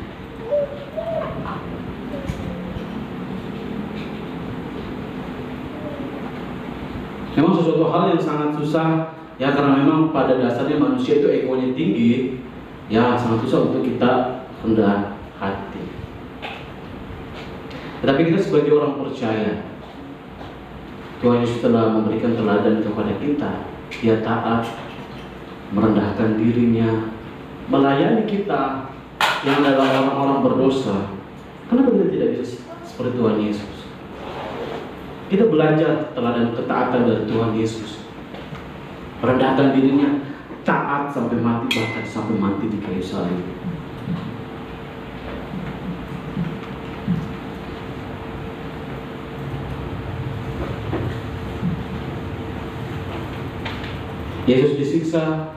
Memang sesuatu hal yang sangat susah, ya, karena memang pada dasarnya manusia itu egonya tinggi, ya, sangat susah untuk kita rendah hati. Tetapi kita sebagai orang percaya, Tuhan Yesus telah memberikan teladan kepada kita. Dia taat, merendahkan dirinya, melayani kita yang adalah orang-orang berdosa. Kenapa kita tidak bisa seperti Tuhan Yesus? Kita belajar teladan ketaatan dari Tuhan Yesus. Merendahkan dirinya, taat sampai mati, bahkan sampai mati di kayu salib. Yesus disiksa,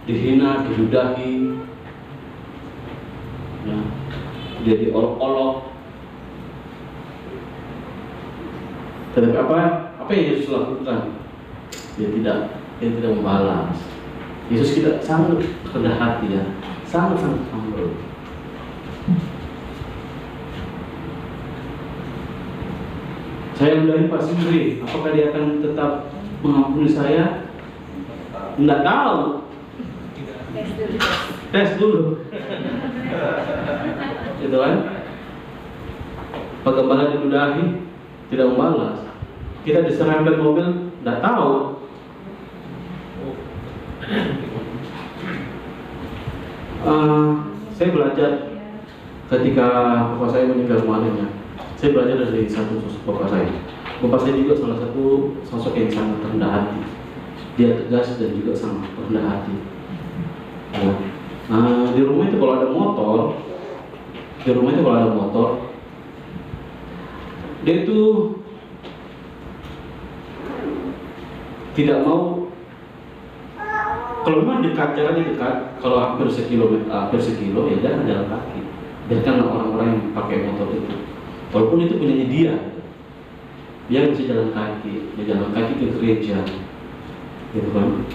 dihina, diludahi, ya, dia diolok-olok. Tetapi apa yang Yesus lakukan? Dia tidak membalas. Yesus kita sangat rendah hati, ya, sangat humble. Saya ludahi Pak Sindri, apakah dia akan tetap mengampuni saya? Nggak tahu. Tes dulu. Gitu kan? Pak Gembala diludahi, tidak membalas. Kita diserempet mobil, nggak tahu. Saya belajar ketika bapak saya meninggal kemarin, ya. Saya belajar dari satu sosok bapak saya. Bapak saya juga salah satu sosok yang sangat rendah hati. Dia tegas dan juga sangat rendah hati. Ya. Di rumah itu kalau ada motor, dia itu tidak mau. Kalau memang dekat, jalannya dekat, kalau hampir sekilo, ya jangan jalan kaki. Biarkanlah orang-orang yang pakai motor itu, walaupun itu punyanya dia bisa jalan kaki, ke gereja. Gitu kan.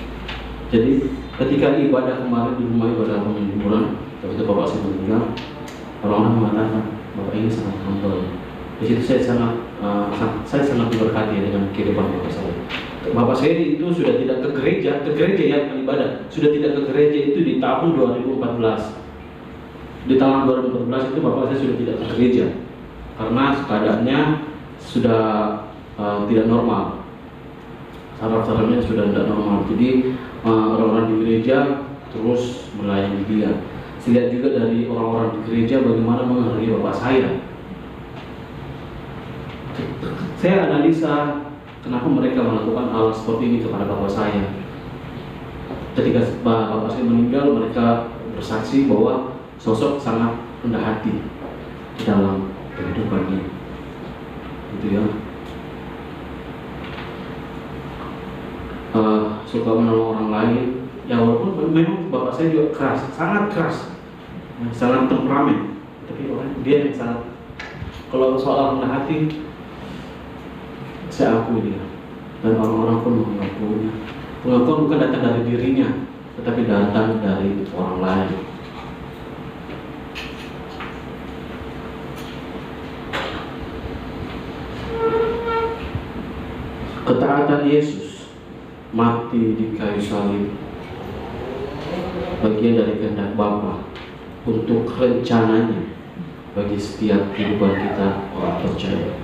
Jadi ketika ibadah kemarin di rumah ibadah penghibur, ketika bapak saya meninggal, orang-orang mengatakan bapak ini sangat humble. Di situ saya sangat diberkati dengan kehidupan bapak saya. Bapak saya itu sudah tidak ke gereja ya, ibadah. Sudah tidak ke gereja itu di tahun 2014. Di tahun 2014 itu bapak saya sudah tidak ke gereja karena keadaannya sudah tidak normal. Saraf-sarafnya sudah tidak normal. Jadi orang-orang di gereja terus melayani dia. Saya lihat juga dari orang-orang di gereja bagaimana menghargai bapak saya. Saya analisa kenapa mereka melakukan hal seperti ini kepada bapak saya. Ketika bapak saya meninggal, mereka bersaksi bahwa sosok sangat rendah hati. di dalam kehidupan ini. Gitu ya. Suka menolong orang lain. Ya walaupun memang bapak saya juga keras, sangat keras, sangat temperamen. Tapi dia yang sangat, kalau soal rendah hati, saya akui dia. Dan orang-orang pun mengakuinya. Pengakuan bukan datang dari dirinya, tetapi datang dari orang lain. Ketaatan Yesus mati di kayu salib bagian dari kehendak Bapa untuk rencananya bagi setiap kehidupan kita orang percaya.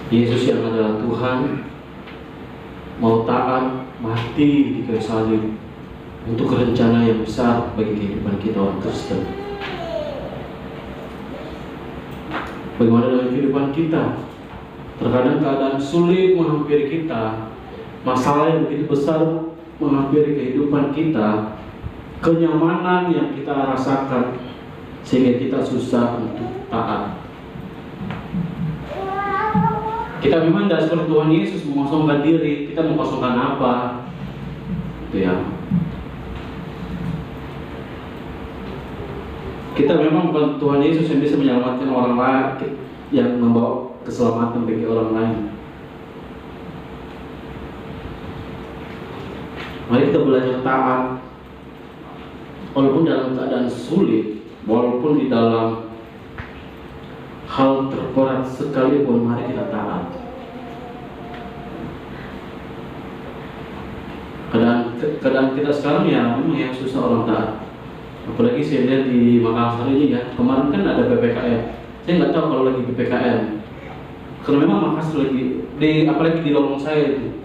Yesus yang adalah Tuhan mau taat mati di kayu salib untuk rencana yang besar bagi kehidupan kita orang Kristen. Bagaimana dengan kehidupan kita? Terkadang keadaan sulit menghampiri kita, masalah yang begitu besar menghampiri kehidupan kita, kenyamanan yang kita rasakan sehingga kita susah untuk taat. Kita memang tidak seperti Tuhan Yesus mengosongkan diri. Kita mengosongkan apa? Itu ya. Kita memang bukan Tuhan Yesus yang bisa menyelamatkan orang lain, yang membawa keselamatan bagi orang lain. Mari kita belajar taat, walaupun dalam keadaan sulit, walaupun di dalam hal terberat sekalipun, mari kita taat. Keadaan kita sekarang ya memang yang susah orang taat. Apalagi saya lihat di Makassar ini ya, kemarin kan ada PPKM. Saya nggak tahu kalau lagi PPKM, karena memang Makassar lagi apalagi di lorong saya itu,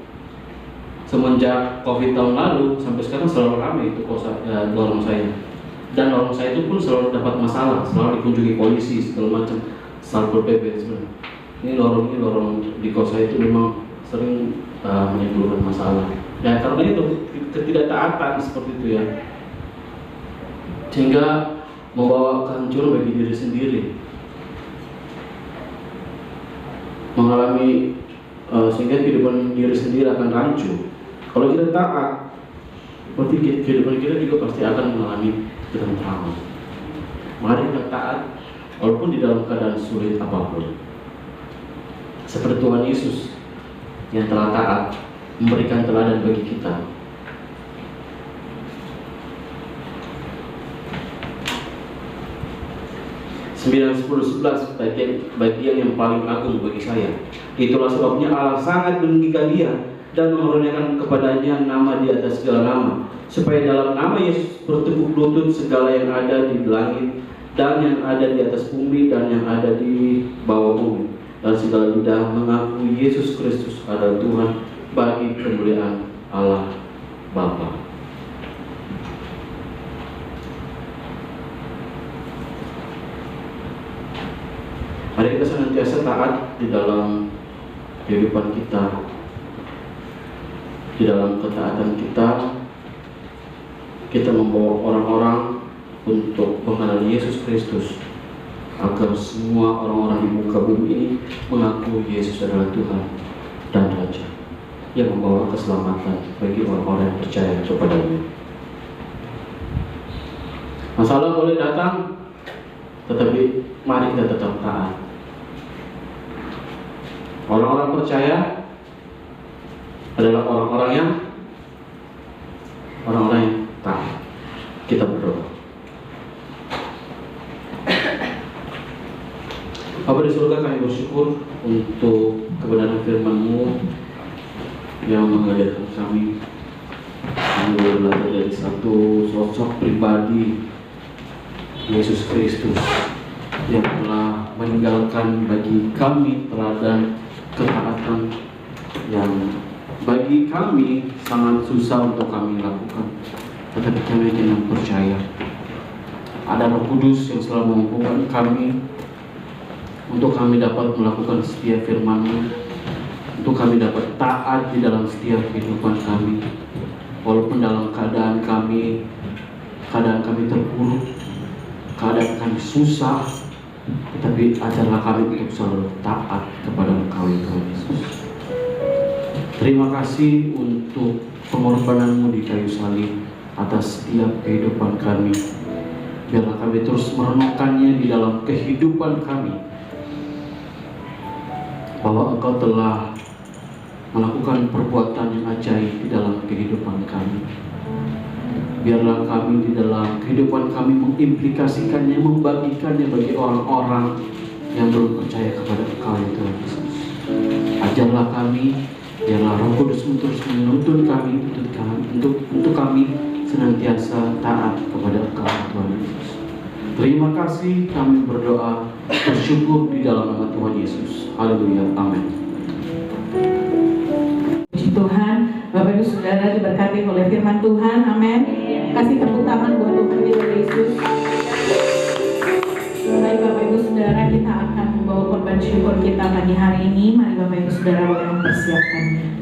semenjak COVID tahun lalu sampai sekarang selalu ramai itu lorong saya. Dan lorong saya itu pun selalu dapat masalah, selalu dikunjungi polisi segala macam, Satpol PP sebenarnya. Ini lorong di kos saya itu memang sering menimbulkan masalah. Ya karena itu ketidaktaatan seperti itu ya, sehingga membawa kehancuran bagi diri sendiri, mengalami sehingga kehidupan diri sendiri akan rancu. Kalau kita taat, berarti kehidupan kita juga pasti akan mengalami ketentraman. Mari kita taat walaupun di dalam keadaan sulit apapun, seperti Tuhan Yesus yang telah taat memberikan teladan bagi kita. Sembilan, 10, 11 bagian yang paling agung bagi saya. Itulah sebabnya Allah sangat meninggikan dia dan menurunkan kepadanya nama di atas segala nama, supaya dalam nama Yesus bertekuk lutut segala yang ada di langit dan yang ada di atas bumi dan yang ada di bawah bumi, dan segala lidah mengakui Yesus Kristus adalah Tuhan bagi kemuliaan Allah Bapa. Mari kita senantiasa taat di dalam kehidupan kita, di dalam ketaatan kita membawa orang-orang untuk mengenal Yesus Kristus, agar semua orang-orang di muka bumi ini mengakui Yesus adalah Tuhan dan Raja yang membawa keselamatan bagi orang-orang yang percaya kepadanya. Masalah boleh datang, tetapi mari kita tetap taat. Orang-orang percaya adalah orang-orang yang taat. Kita berdoa. Bapa di surga, kami bersyukur untuk kebenaran firman-Mu yang mengajarkan kami belajar dari satu sosok pribadi, Yesus Kristus, yang telah meninggalkan bagi kami teladan ketaatan yang bagi kami sangat susah untuk kami lakukan, tetapi kami jangan percaya ada Roh Kudus yang selalu mengumpulkan kami untuk kami dapat melakukan setiap firman-Mu, untuk kami dapat taat di dalam setiap kehidupan kami, walaupun dalam keadaan kami keadaan kami terpuruk, keadaan kami susah, tetapi ajarlah kami untuk selalu taat kepada Engkau ya Tuhan Yesus. Terima kasih untuk pengorbanan-Mu di kayu salib atas setiap kehidupan kami. Biarlah kami terus merenungkannya di dalam kehidupan kami, bahwa Engkau telah melakukan perbuatan yang ajaib di dalam kehidupan kami. Biarlah kami di dalam kehidupan kami mengimplikasikannya, membagikannya bagi orang-orang yang belum percaya kepada Engkau ya Tuhan Yesus. Ajarlah kami, biarlah Roh Kudus-Mu terus menuntun kami untuk kami senantiasa taat kepada Engkau Tuhan Yesus. Terima kasih, kami berdoa bersyukur di dalam nama Tuhan Yesus. Haleluya, amin. Puji Tuhan, Bapak Ibu Saudara diberkati oleh firman Tuhan, amin. Kasih tepuk tangan buat Tuhan Yesus. Baik Bapak Ibu Saudara, kita akan membawa korban syukur kita pagi hari ini. Mari Bapak Ibu Saudara boleh mempersiapkannya.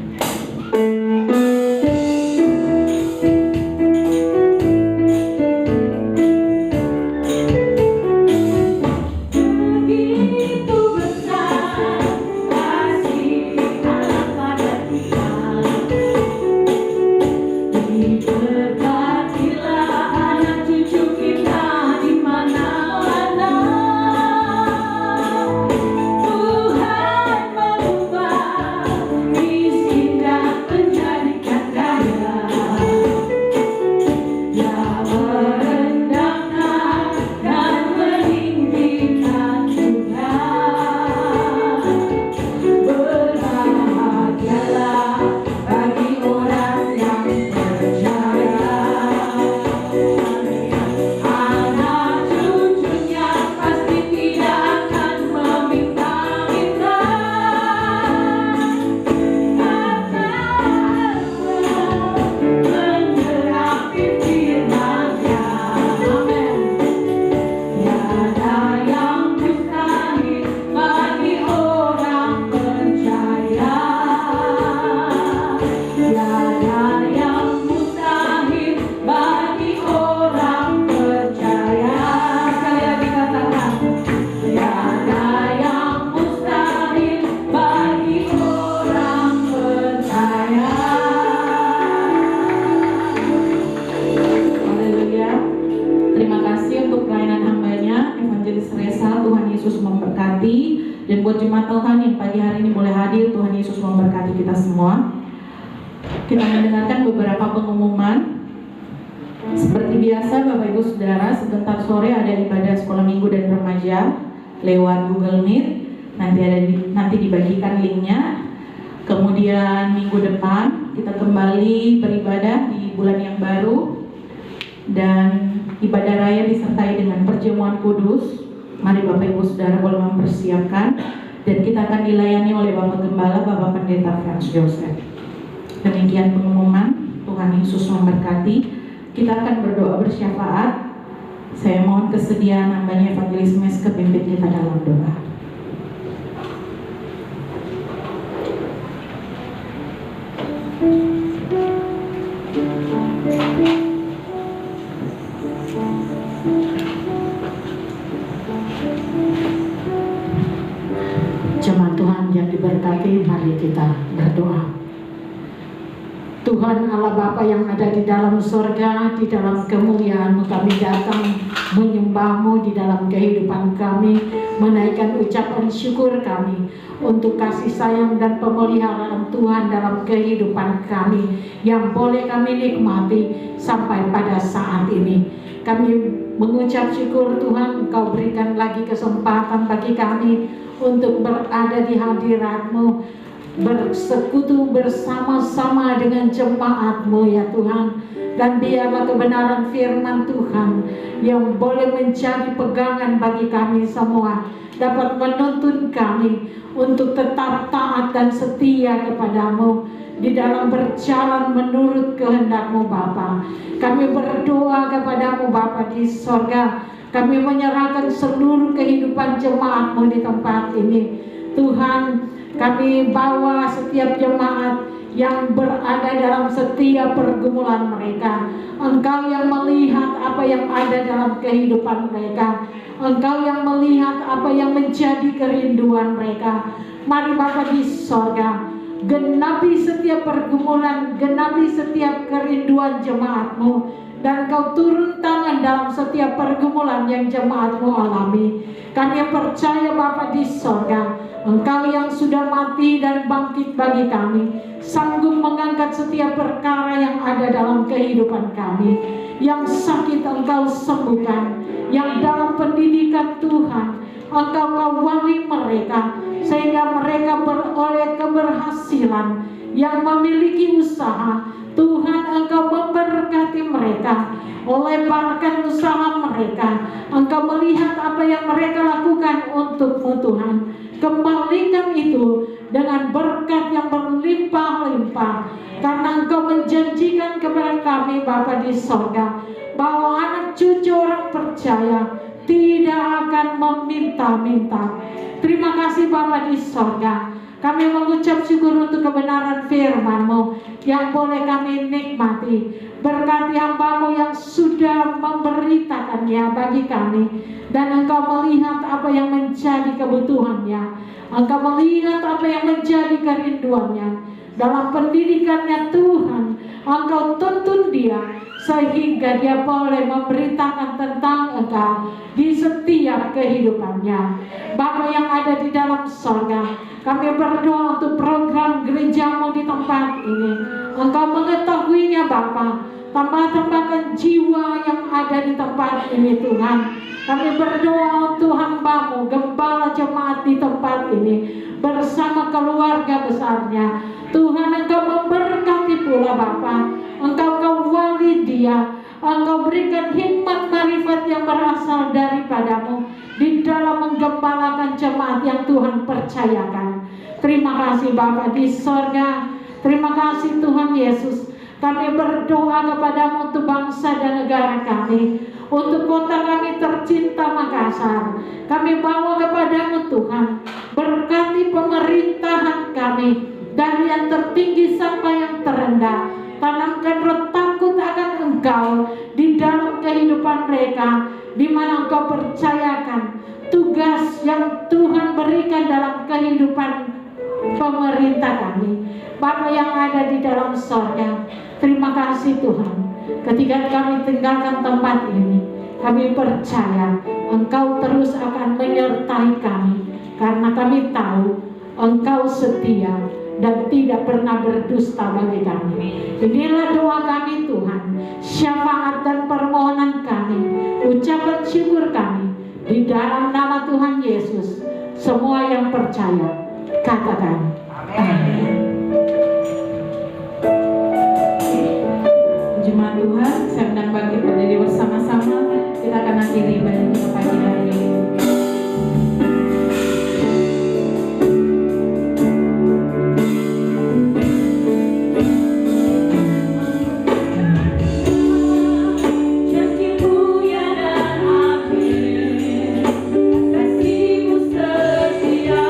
Dan buat jemaat Tuhan yang pagi hari ini boleh hadir, Tuhan Yesus memberkati kita semua. Kita mendengarkan beberapa pengumuman. Seperti biasa Bapak Ibu Saudara, sebentar sore ada ibadah sekolah minggu dan remaja lewat Google Meet. Nanti dibagikan linknya. Kemudian minggu depan kita kembali beribadah di bulan yang baru, dan ibadah raya disertai dengan perjamuan kudus. Mari Bapak Ibu Saudara boleh mempersiapkan, dan kita akan dilayani oleh Bapak Gembala, Bapak Pendeta Franz Joseph. Demikian pengumuman. Tuhan Yesus memberkati. Kita akan berdoa bersyafaat. Saya mohon kesediaan hambanya Evangelis Meske pimpin kita dalam doa. Jemaat Tuhan yang diberkati, mari kita berdoa. Tuhan Allah Bapa yang ada di dalam surga, di dalam kemuliaan-Mu kami datang menyembah-Mu di dalam kehidupan kami, menaikkan ucapan syukur kami untuk kasih sayang dan pemeliharaan Tuhan dalam kehidupan kami yang boleh kami nikmati sampai pada saat ini. Kami mengucap syukur Tuhan, Engkau berikan lagi kesempatan bagi kami untuk berada di hadirat-Mu, bersekutu bersama-sama dengan jemaat-Mu ya Tuhan. Dan biarlah kebenaran firman Tuhan yang boleh menjadi pegangan bagi kami semua dapat menuntun kami untuk tetap taat dan setia kepada-Mu di dalam berjalan menurut kehendak-Mu Bapa. Kami berdoa kepada-Mu Bapa di sorga. Kami menyerahkan seluruh kehidupan jemaat-Mu di tempat ini Tuhan. Kami bawa setiap jemaat yang berada dalam setiap pergumulan mereka. Engkau yang melihat apa apa yang ada dalam kehidupan mereka. Engkau yang melihat apa yang menjadi kerinduan mereka. Mari Bapa di sorga, genapi setiap pergumulan, genapi setiap kerinduan jemaat-Mu, dan Kau turun tangan dalam setiap pergumulan yang jemaat-Mu alami. Kami percaya Bapa di sorga, Engkau yang sudah mati dan bangkit bagi kami, sanggup mengangkat setiap perkara yang ada dalam kehidupan kami. Yang sakit Engkau sembuhkan, yang dalam pendidikan Tuhan Engkau kawali mereka, sehingga mereka beroleh keberhasilan. Yang memiliki usaha, Tuhan Engkau memberkati mereka. Oleh bahkan usaha mereka, Engkau melihat apa yang mereka lakukan untuk-Mu Tuhan. Kembalikan itu dengan berkat yang berlimpah-limpah, karena Engkau menjanjikan kepada kami Bapa di sorga, bahwa anak cucu orang percaya tidak akan meminta-minta. Terima kasih Bapa di sorga. Kami mengucap syukur untuk kebenaran firman-Mu yang boleh kami nikmati. Berkati hamba-Mu yang sudah memberitakannya bagi kami, dan Engkau melihat apa yang menjadi kebutuhannya. Engkau melihat apa yang menjadi kerinduannya. Dalam pendidikannya Tuhan, Engkau tuntun dia sehingga dia boleh memberitakan tentang Engkau di setiap kehidupannya. Bapa yang ada di dalam sorga, kami berdoa untuk program gereja-Mu di tempat ini. Engkau mengetahuinya Bapa. Tambah-tambahkan jiwa yang ada di tempat ini Tuhan. Kami berdoa untuk hamba-Mu, gembala jemaat di tempat ini, bersama keluarga besarnya. Tuhan Engkau memberkati pula Bapa. Engkau kawali dia. Engkau berikan hikmat marifat yang berasal daripada-Mu di dalam menggembalakan jemaat yang Tuhan percayakan. Terima kasih Bapa di sorga. Terima kasih Tuhan Yesus. Kami berdoa kepada-Mu untuk bangsa dan negara kami, untuk kota kami tercinta Makassar. Kami bawa kepada-Mu Tuhan. Berkati pemerintahan kami, dari yang tertinggi sampai yang terendah. Tanamkan roh takut akan Engkau di dalam kehidupan mereka, di mana Engkau percayakan tugas yang Tuhan berikan dalam kehidupan pemerintah kami. Bapa yang ada di dalam sorga, terima kasih Tuhan. Ketika kami tinggalkan tempat ini, kami percaya Engkau terus akan menyertai kami, karena kami tahu Engkau setia dan tidak pernah berdusta bagi kami. Inilah doa kami Tuhan, syafaat dan permohonan kami, ucapan syukur kami, di dalam nama Tuhan Yesus. Semua yang percaya katakan amin. Jemaat Tuhan, saya undang bangkit berdiri bersama-sama. Kita akan akhiri ibadah kita pagi hari ini. Kasih-Mu setia.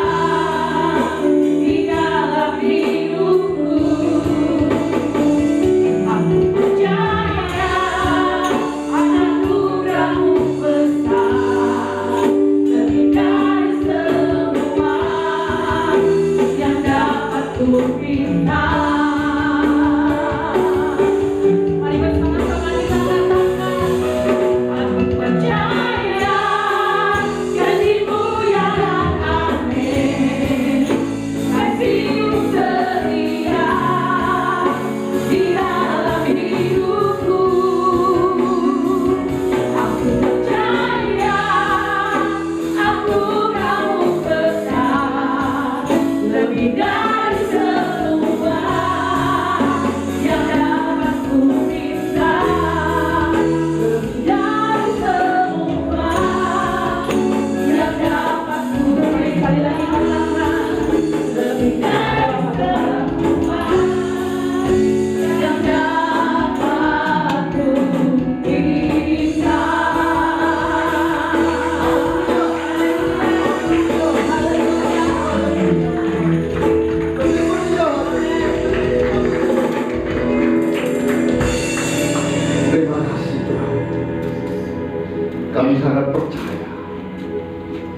Kami sangat percaya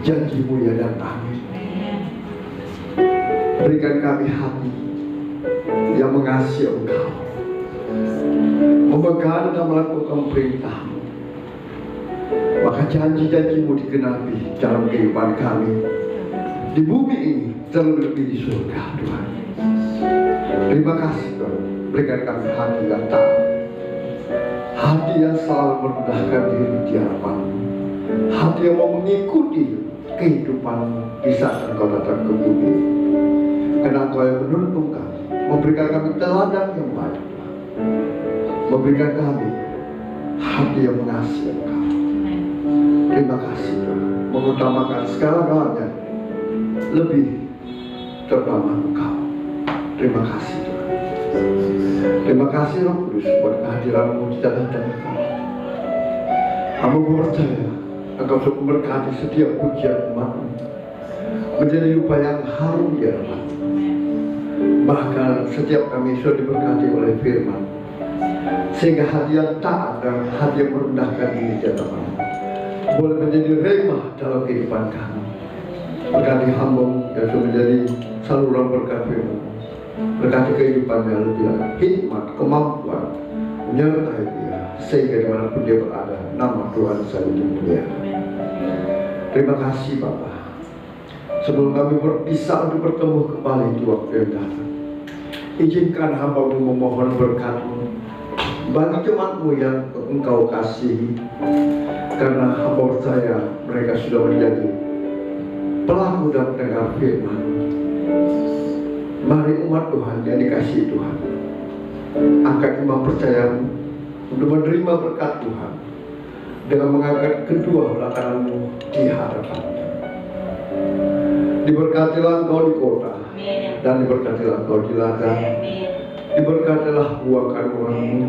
janji-Mu ya dan amin. Berikan kami hati yang mengasihi Engkau, memegang dan melakukan perintah-Mu, maka janji-janji-Mu digenapi dalam kehidupan kami di bumi ini, terlebih di surga, Tuhan. Terima kasih, Tuhan. Berikan kami hati yang taat, hati yang selalu merendahkan diri di hadapan-Mu, hati yang mau mengikuti kehidupan-Mu di saat Engkau datang ke bumi. Karena Engkau yang menuntun kami, memberikan kami teladan yang baik, memberikan kami hati yang mengasihi Engkau. Terima kasih, Tuhan. Mengutamakan segala-galanya lebih terutama Engkau. Terima kasih, Tuhan. Terima kasih, Roh Kudus, buat kehadiran-Mu di tengah-tengah kami. Hamba percaya Engkau sudah memberkati setiap pujian umat-Mu menjadi rupa yang harum di hadapan. Bahkan setiap kami sudah diberkati oleh firman, sehingga hati yang taat dan hati yang merendahkan diri di hadapan boleh menjadi remah dalam kehidupan kami. Berkati hamba-Mu yang sudah menjadi saluran berkat firman, berkati kehidupannya lebih lagi hikmat, kemampuan menyertai dia, sehingga dimanapun dia berada, nama Tuhan selalu dimuliakan. Terima kasih Bapa. Sebelum kami berpisah untuk bertemu kembali di waktu yang datang, izinkan hamba-Mu memohon berkat-Mu bagi jemaat-Mu yang Engkau kasihi, karena hamba percaya mereka sudah menjadi pelaku dan pendengar firman. Mari umat Tuhan yang dikasihi Tuhan, angkat iman percaya-Mu untuk menerima berkat Tuhan dengan mengangkat kedua belah kanan-Mu di hadapan-Mu. Diberkatilah Engkau di kota, dan diberkatilah Engkau di ladang. Diberkatilah buah kandungan-Mu,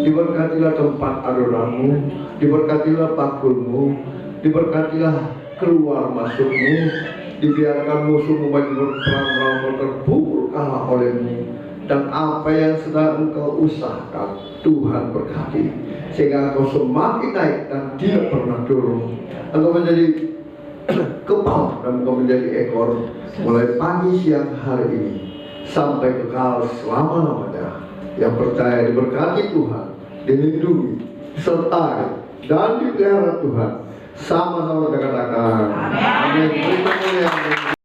diberkatilah tempat adonan-Mu, diberkatilah pakul-Mu, diberkatilah keluar masuk-Mu. Dibiarkan musuh-Mu bagi berperang-perang terpukul kalah oleh-Mu, dan apa yang sedang Engkau usahakan Tuhan berkati, sehingga Engkau semakin naik dan tidak pernah turun. Engkau menjadi kepala dan Engkau menjadi ekor mulai pagi siang hari ini sampai kekal selama-lamanya. Yang percaya diberkati Tuhan, dilindungi, disertai dan dipelihara Tuhan, sama-sama kita katakan amin.